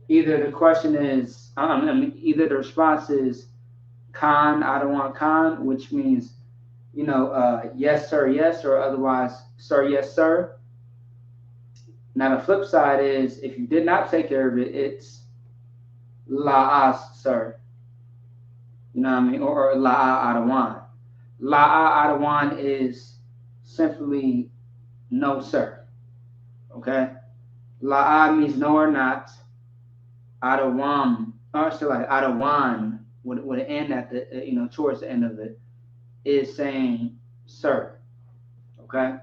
Either the question is, either the response is Khan, I don't want Khan, which means, yes, sir, yes, or otherwise, sir, yes, sir. Now, the flip side is, if you did not take care of it, it's la'as, sir. You know what I mean? Or la'a adawan. La'a adawan is simply no, sir. Okay? La'a means no or not. Adawam, or so like adawan, with an end at the, towards the end of it, is saying sir. Okay?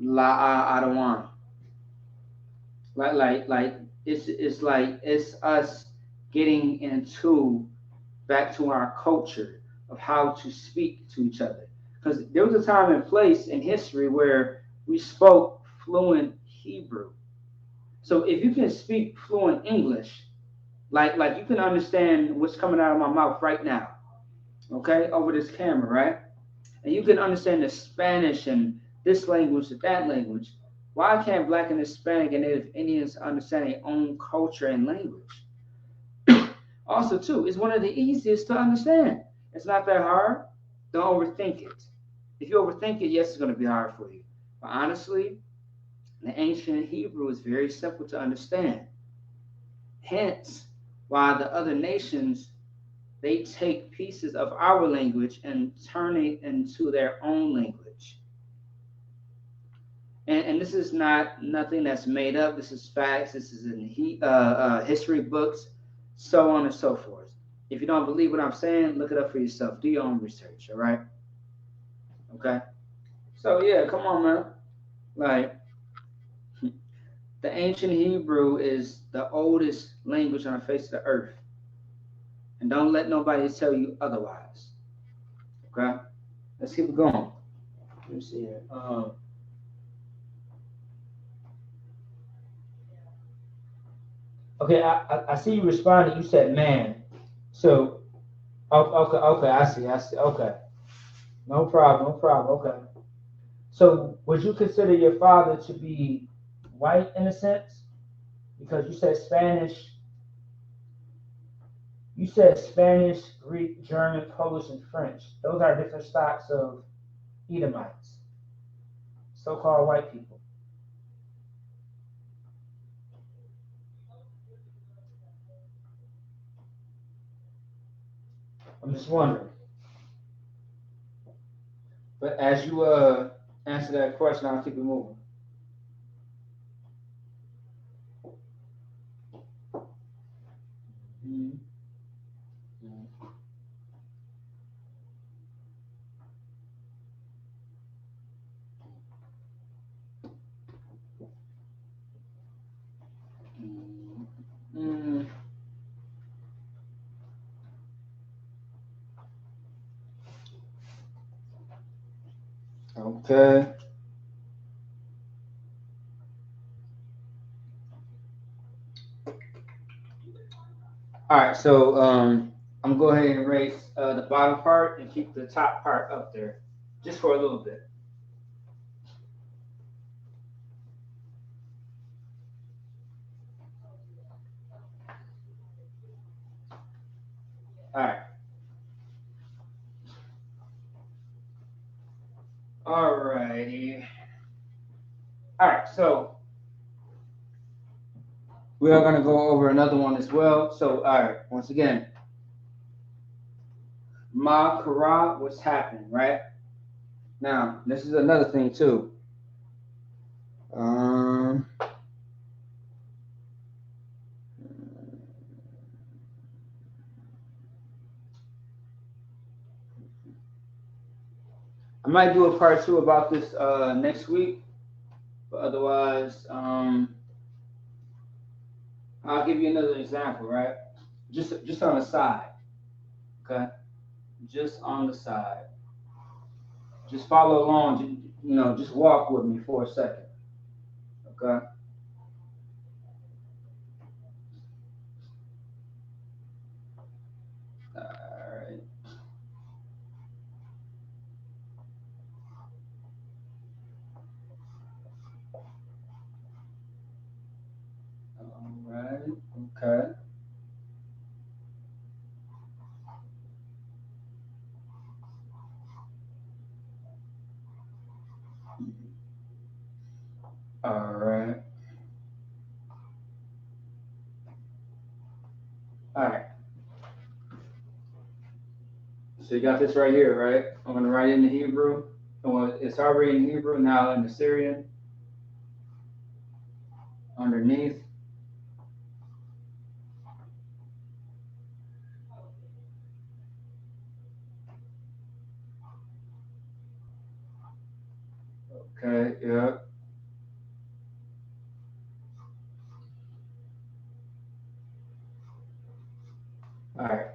La'a adawan. Like it's like it's us getting into back to our culture of how to speak to each other. Because there was a time and place in history where we spoke fluent Hebrew. So if you can speak fluent English, like you can understand what's coming out of my mouth right now, okay, over this camera, right? And you can understand the Spanish and this language and that language. Why can't Black and Hispanic and Native Indians understand their own culture and language? Also, too, it's one of the easiest to understand. It's not that hard. Don't overthink it. If you overthink it, yes, it's going to be hard for you. But honestly, the ancient Hebrew is very simple to understand. Hence, why the other nations they take pieces of our language and turn it into their own language. And this is not nothing that's made up. This is facts. This is in history books, so on and so forth. If you don't believe what I'm saying, look it up for yourself. Do your own research, all right? Okay? So, yeah, come on, man. Like, the ancient Hebrew is the oldest language on the face of the earth. And don't let nobody tell you otherwise. Okay? Let's keep it going. Let me see here. Okay, I see you responded. You said man. So, okay, I see. Okay. No problem. Okay. So, would you consider your father to be white in a sense? Because you said Spanish. You said Spanish, Greek, German, Polish, and French. Those are different stocks of Edomites, so-called white people. I'm just wondering. But as you answer that question, I'll keep it moving. Mm-hmm. Mm-hmm. Okay. All right. So I'm gonna go ahead and erase the bottom part and keep the top part up there, just for a little bit. All right. All righty. All right. So we are gonna go over another one as well. So all right. Once again, Ma Kara, what's happening, right? Now, this is another thing too. Um, I might do a part two about this next week, but otherwise, I'll give you another example, right? Just on the side, okay? Just on the side. Just follow along. Just walk with me for a second, okay? All right. All right. Okay. All right. All right. So you got this right here, right? I'm gonna write it in the Hebrew. Well, it's already in Hebrew now in the Syrian underneath. Okay. Yeah. All right.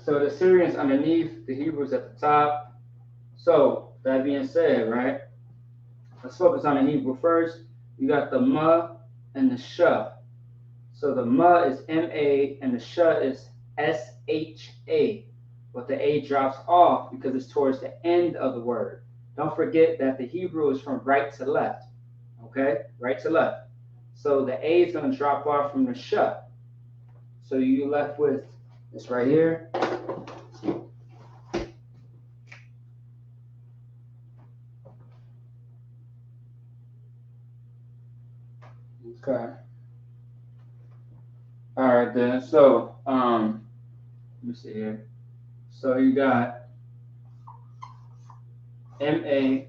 So the Syrians underneath, the Hebrews at the top. So that being said, right? Let's focus on the Hebrew first. You got the ma and the sha. So the ma is ma and the sha is sha. But the a drops off because it's towards the end of the word. Don't forget that the Hebrew is from right to left. Okay, right to left. So the a is going to drop off from the sha. So you're left with this right here. Okay. All right then. So let me see here. So you got MA,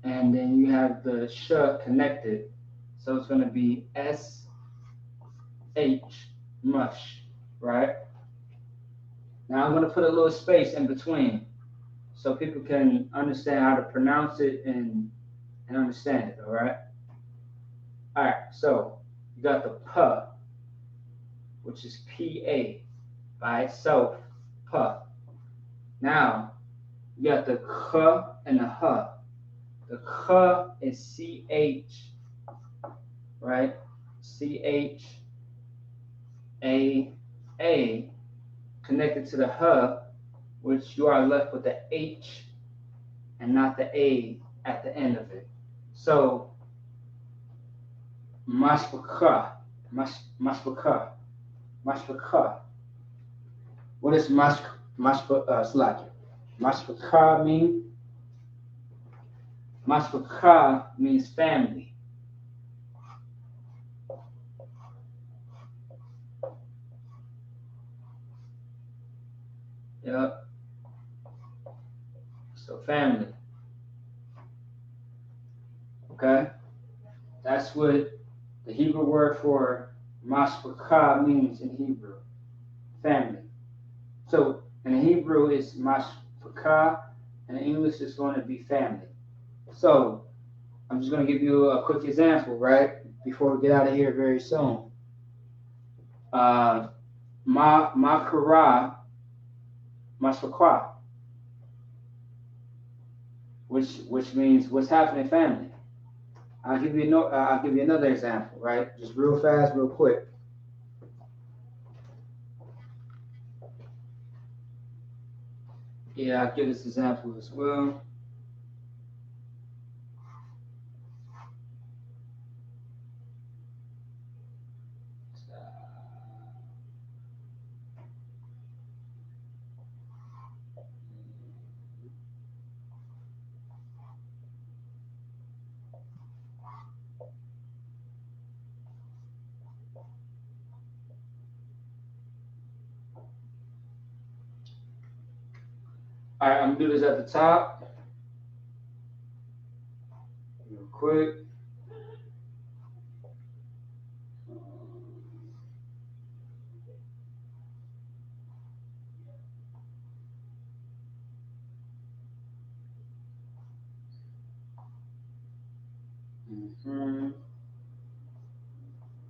and then you have the sh connected. So it's going to be SH, mush, right? Now I'm going to put a little space in between so people can understand how to pronounce it and understand it, all right? All right, so you got the P, which is PA by itself, P. Now you got the K and the H. The K is CH, right? CH A connected to the H, which you are left with the H and not the A at the end of it. So mashpaka, mashpaka. What does mashpaka mean? Mashpaka means family. Yep. So family. Okay? That's what the Hebrew word for mashpaka means in Hebrew. Family. So in Hebrew it's mashpaka, and in English it's going to be family. So I'm just going to give you a quick example, right? Before we get out of here very soon. Makara mashpaka, which means what's happening, family. I'll give you another example, right? Just real fast, real quick. Yeah, I'll give this example as well. All right, I'm gonna do this at the top, real quick.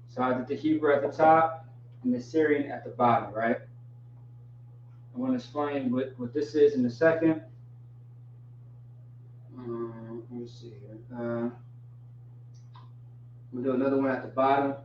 So I did the Hebrew at the top and the Syrian at the bottom, right? I want to explain what this is in a second. Let me see here. We'll do another one at the bottom.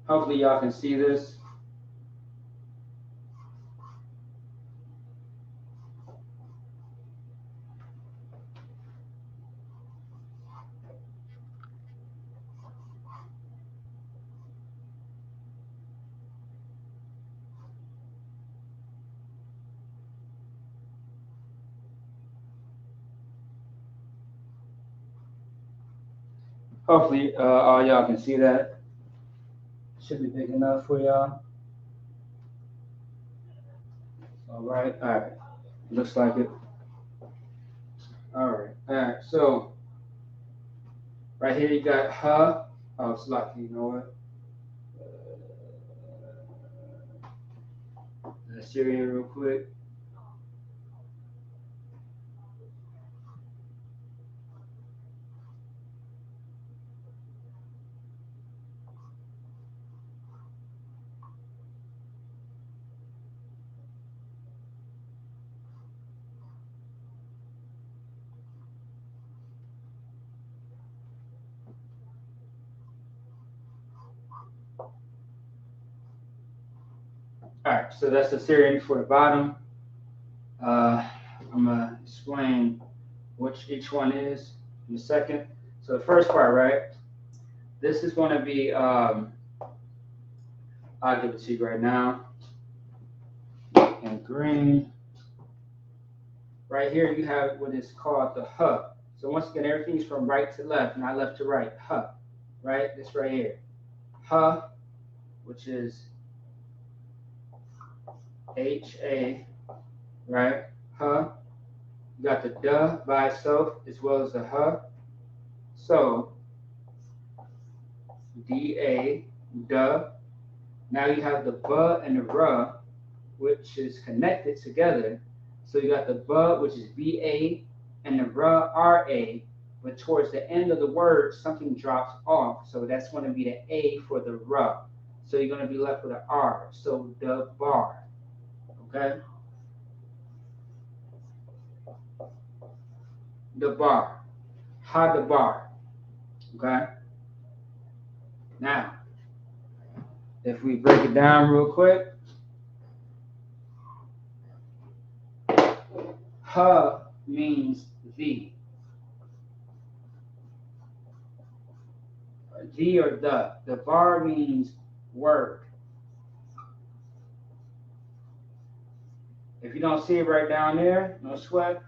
Hopefully y'all can see this. Hopefully all y'all can see that. Should be big enough for y'all. All right. Looks like it. All right. So right here you got ha. Oh, it's lucky. You know what? Syrian real quick. All right, so that's the Syrian for the bottom. I'm gonna explain which each one is in a second. So the first part, right? This is going to be. I'll give it to you right now. And green. Right here, you have what is called the hub. So once again, everything's from right to left, not left to right. Hub, right? This right here. Huh, which is H-A, right? Huh. You got the duh by itself as well as the huh. So D-A, duh. Now you have the buh and the ruh, which is connected together. So you got the buh, which is B-A, and the ruh, R-A. But towards the end of the word, something drops off. So that's going to be the A for the ruh. So you're going to be left with an R. So the bar. Okay? The bar. Ha the bar. Okay? Now, if we break it down real quick, ha means the. The or the. The bar means word. If you don't see it right down there, no sweat.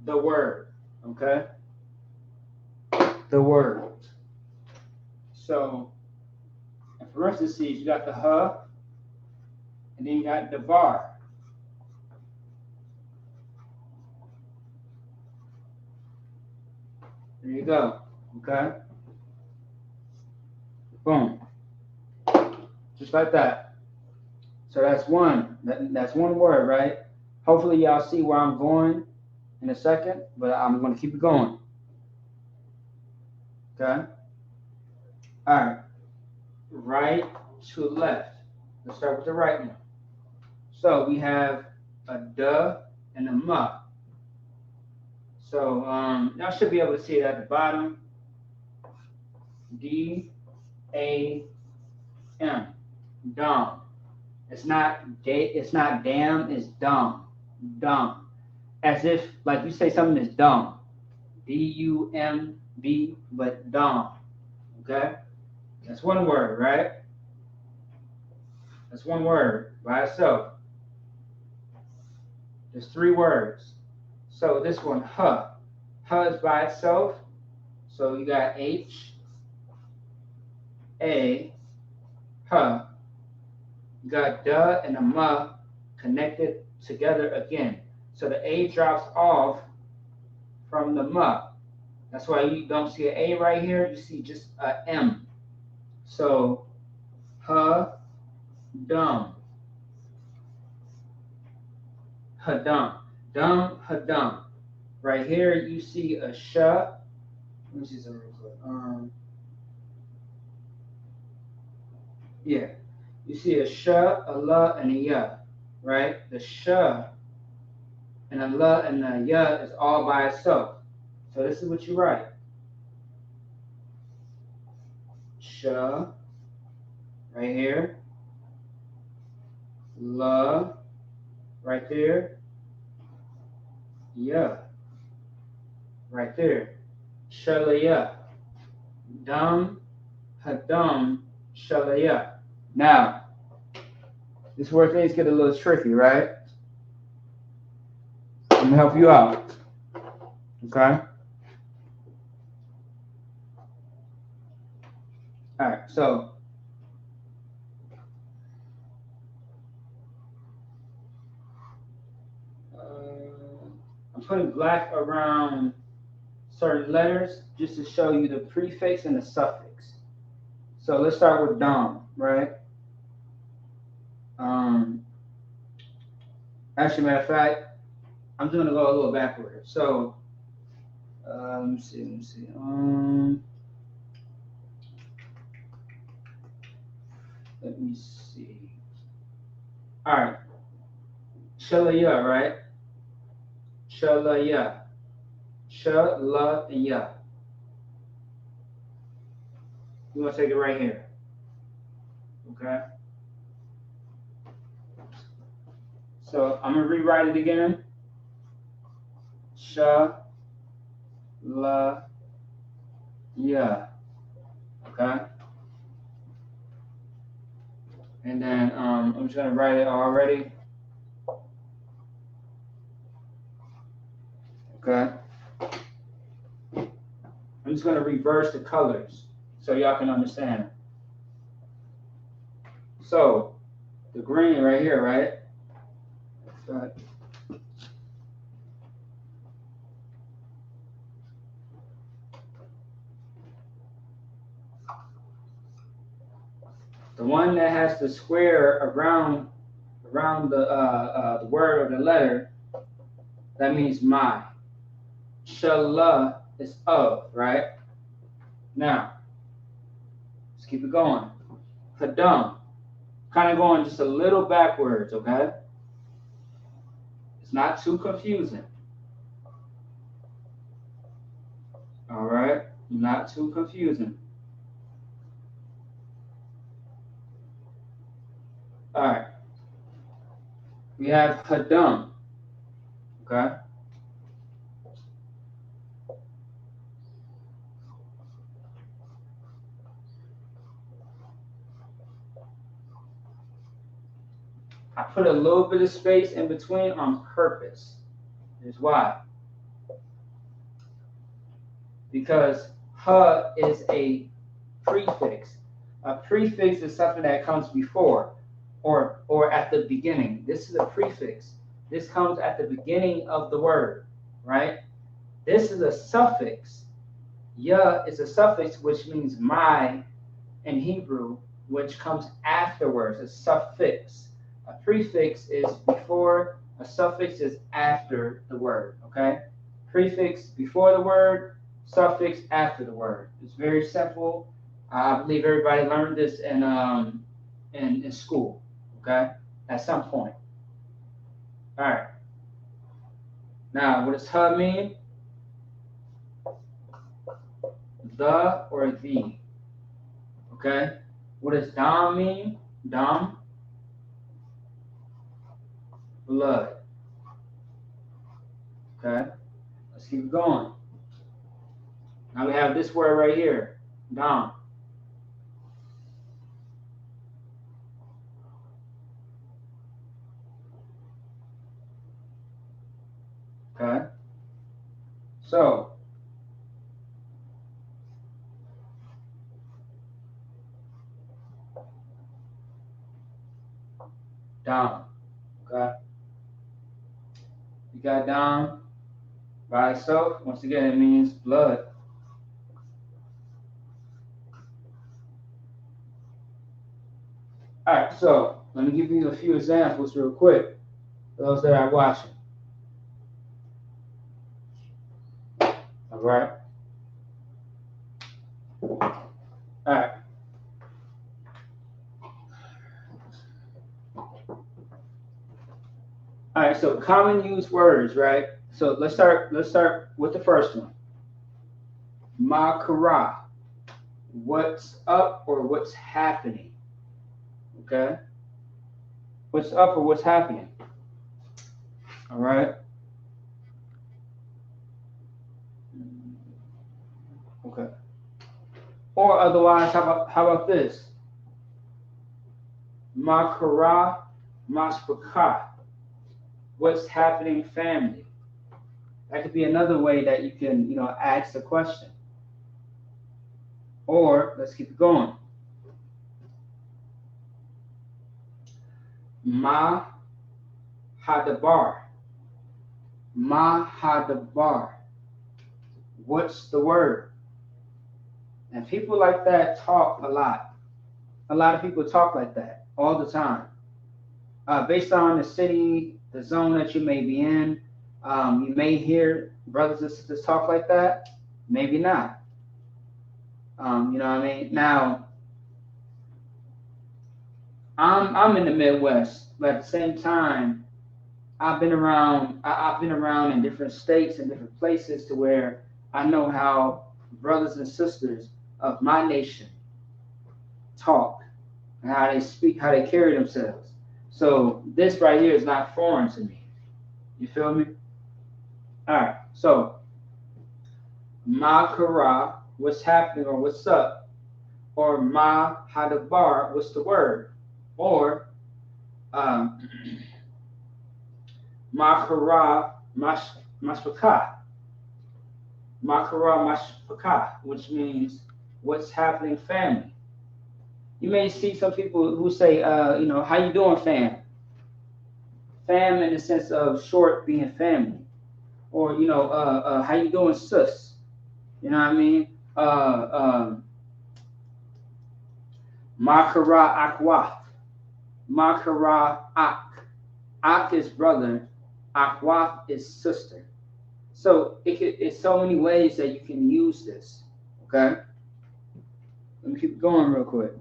The word, okay? The word. So, in parentheses, you got the huh, and then you got the bar. There you go, okay? Boom. Just like that. So that's one. That's one word, right? Hopefully y'all see where I'm going in a second, but I'm going to keep it going. Okay? All right. Right to left. Let's start with the right one. So we have a duh and a muh. So y'all should be able to see it at the bottom. D-A-M. Dumb. It's not damn, it's dumb. Dumb. As if like you say something is dumb. D-U-M-B, but dumb. Okay? That's one word, right? That's one word by itself. There's three words. So this one, huh. Huh is by itself. So you got H, A, huh. You got duh and a muh connected together again. So the A drops off from the muh. That's why you don't see an A right here. You see just a M. So, huh, dumb. Hadum. Dumb, hadum. Right here, you see a sh. Let me see something real quick. Yeah. You see a sh, a la, and a ya. Right? The sh and a la and a ya is all by itself. So this is what you write. Sh, right here. La, right there. Ya, right there. Shalaya. Dum, hadum, shalaya. Now, this is where things get a little tricky, right? I'm gonna help you out. Okay? Alright, so I'm putting black around certain letters just to show you the prefix and the suffix. So let's start with dam, right? Actually, matter of fact, I'm just gonna go a little backward. So let me see. Let me see. All right. Shalaya, right? Shalaya. Shalaya. You want to take it right here. Okay? So I'm going to rewrite it again. Shalaya. Okay? And then I'm just going to write it already. Okay? I'm just going to reverse the colors so y'all can understand. So, the green right here, right? Right. The one that has the square around the word or the letter, that means my. Shala is of, right? Now, let's keep it going. Hadam, kind of going just a little backwards, okay? It's not too confusing. All right? Not too confusing. All right. We have Hadam, okay? I put a little bit of space in between on purpose. Here's why. Because ha is a prefix. A prefix is something that comes before or at the beginning. This is a prefix. This comes at the beginning of the word, right? This is a suffix. Ya is a suffix which means my in Hebrew, which comes afterwards, a suffix. A prefix is before, a suffix is after the word, okay? Prefix before the word, suffix after the word. It's very simple. I believe everybody learned this in school, okay? At some point. All right. Now, what does ha mean? The or the. Okay? What does dam mean? Dam? Blood. Okay? Let's keep going. Now we have this word right here. Dam. Okay? So, dam. Okay? You got dam by itself. Once again, it means blood. All right, so let me give you a few examples real quick for those that are watching. All right? All right. All right, so common used words, right? So let's start with the first one. Makara. What's up or what's happening? Okay? What's up or what's happening? All right? Okay. Or otherwise, how about this? Makara Maspaka. What's happening, family? That could be another way that you can, ask the question. Or let's keep it going. Ma hadabar. Ma hadabar. What's the word? And people like that talk a lot. A lot of people talk like that all the time. Based on the city, the zone that you may be in, you may hear brothers and sisters talk like that. Maybe not. You know what I mean? Now, I'm in the Midwest, but at the same time, I've been around in different states and different places to where I know how brothers and sisters of my nation talk and how they speak, how they carry themselves. So this right here is not foreign to me. You feel me? All right. So ma kara, what's happening or what's up, or ma hadabar, what's the word, or um, ma kara mashpaka, ma kara mashpaka, which means what's happening, family. You may see some people who say, you know, how you doing, fam? Fam in the sense of short being family, or you know, how you doing, sis? You know what I mean? Makara akwaf, makara ak. Ak is brother, akwaf is sister. So it's so many ways that you can use this. Okay, let me keep going real quick.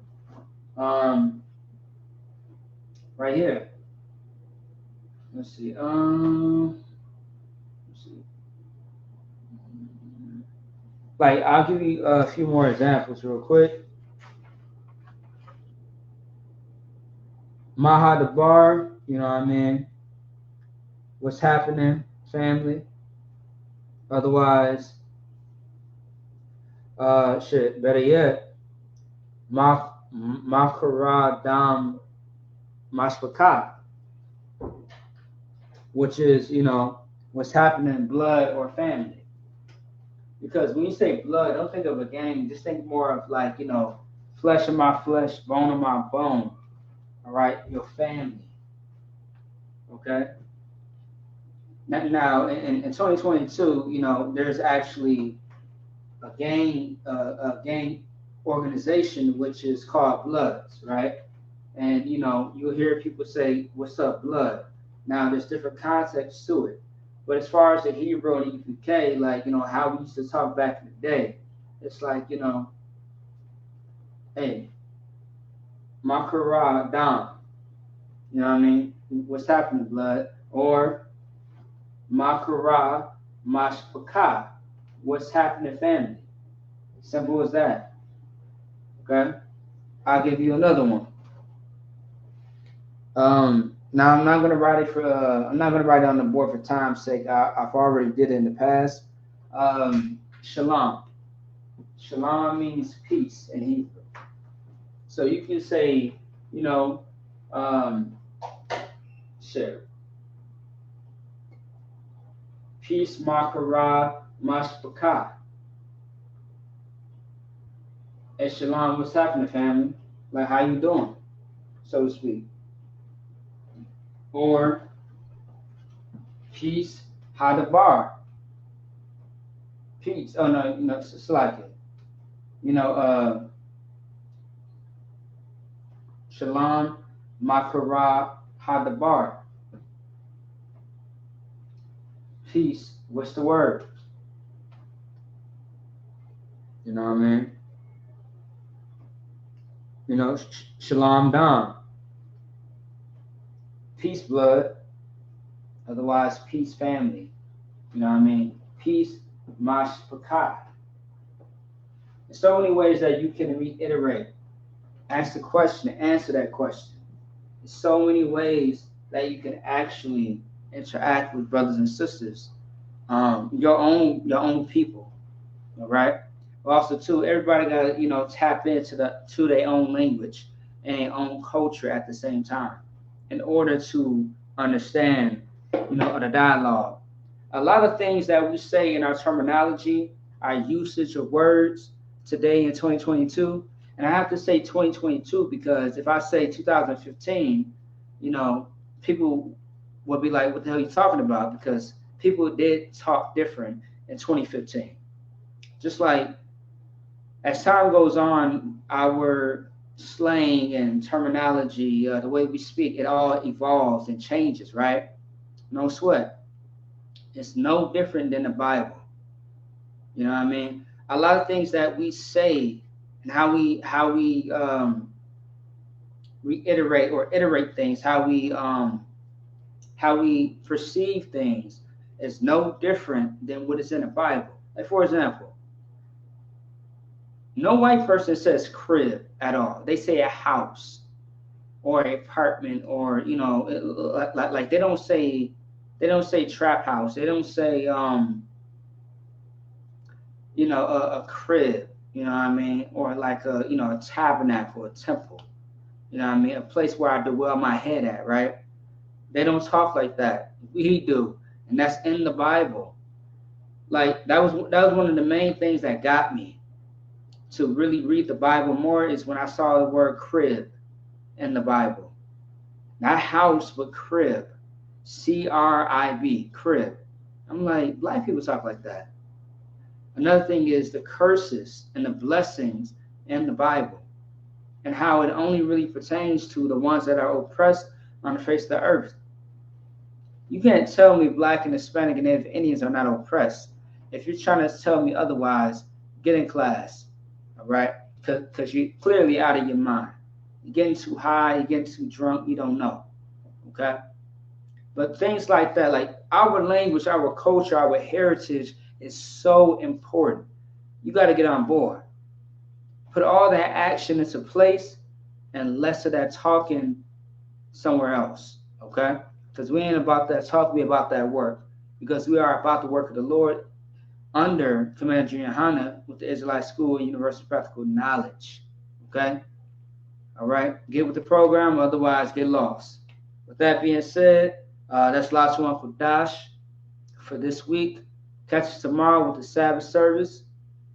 Right here. Let's see. Like I'll give you a few more examples real quick. Maha the bar, you know what I mean? What's happening, family? Otherwise, shit, better yet, Makara Dam Mashpaka, which is, you know, what's happening in blood or family. Because when you say blood, don't think of a gang, just think more of like, you know, flesh of my flesh, bone of my bone. All right, your family. Okay. Now in 2022, you know, there's actually a gang organization which is called Bloods, right? And you know, you'll hear people say, "What's up, Blood?" Now, there's different contexts to it, but as far as the Hebrew and E.P.K, like you know how we used to talk back in the day, it's like you know, hey, Makara Dam, you know what I mean? What's happening, Blood? Or Makara Mashpaka, what's happening, family? Simple as that. Okay, I'll give you another one. Now I'm not gonna write it for. I'm not gonna write it on the board for time's sake. I've already did it in the past. Shalom. Shalom means peace in Hebrew. So you can say, you know, share. Peace, makara, mashpaka. And shalom, what's happening, family? Like, how you doing, so to speak? Or peace, hadabar. Peace. Oh no, you know, it's like it. You know, shalom, makara, hadabar. Peace. What's the word? You know what I mean? You know, shalom dam. Peace, blood. Otherwise, peace, family. You know what I mean? Peace, mashpaka. There's so many ways that you can reiterate, ask the question, answer that question. There's so many ways that you can actually interact with brothers and sisters, your own people. All right. Also, too, everybody got to tap into their own language and their own culture at the same time, in order to understand, the dialogue. A lot of things that we say in our terminology, our usage of words today in 2022, and I have to say 2022 because if I say 2015, people would be like, "What the hell are you talking about?" Because people did talk different in 2015. Just like as time goes on, our slang and terminology, the way we speak, it all evolves and changes, right? No sweat. It's no different than the Bible. You know what I mean? A lot of things that we say and how we reiterate or iterate things, how we perceive things is no different than what is in the Bible. Like for example, no white person says crib at all. They say a house or an apartment, or like they don't say trap house. They don't say a crib. You know what I mean? Or like a tabernacle, a temple. You know what I mean? A place where I dwell my head at, right? They don't talk like that. We do, and that's in the Bible. Like that was one of the main things that got me to really read the Bible more, is when I saw the word crib in the Bible. Not house, but crib. CRIB, crib. I'm like, black people talk like that. Another thing is the curses and the blessings in the Bible, and how it only really pertains to the ones that are oppressed on the face of the earth. You can't tell me black and Hispanic and Native Indians are not oppressed. If you're trying to tell me otherwise, get in class, all right? Because you're clearly out of your mind. You're getting too high, you're getting too drunk, you don't know, okay? But things like that, like our language, our culture, our heritage is so important. You got to get on board. Put all that action into place and less of that talking somewhere else, okay? Because we ain't about that talk, we about that work. Because we are about the work of the Lord under Commander GEN.YAHANNA with the Israelite School and Universal Practical Knowledge, okay? All right, get with the program, otherwise get lost. With that being said, that's Lashawan Qadash for this week. Catch us tomorrow with the Sabbath service,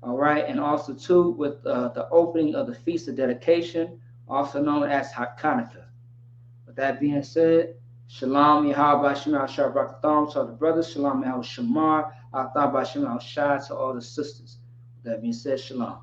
all right, and also too with the opening of the Feast of Dedication, also known as Hanukkah. With that being said, Shalom, Yahweh, Bashim, Al-Shabbat, to all the brothers. Shalom, Al-Shamar, Al-Thab, Bashim, Al-Shah, to all the sisters. With that being said, Shalom.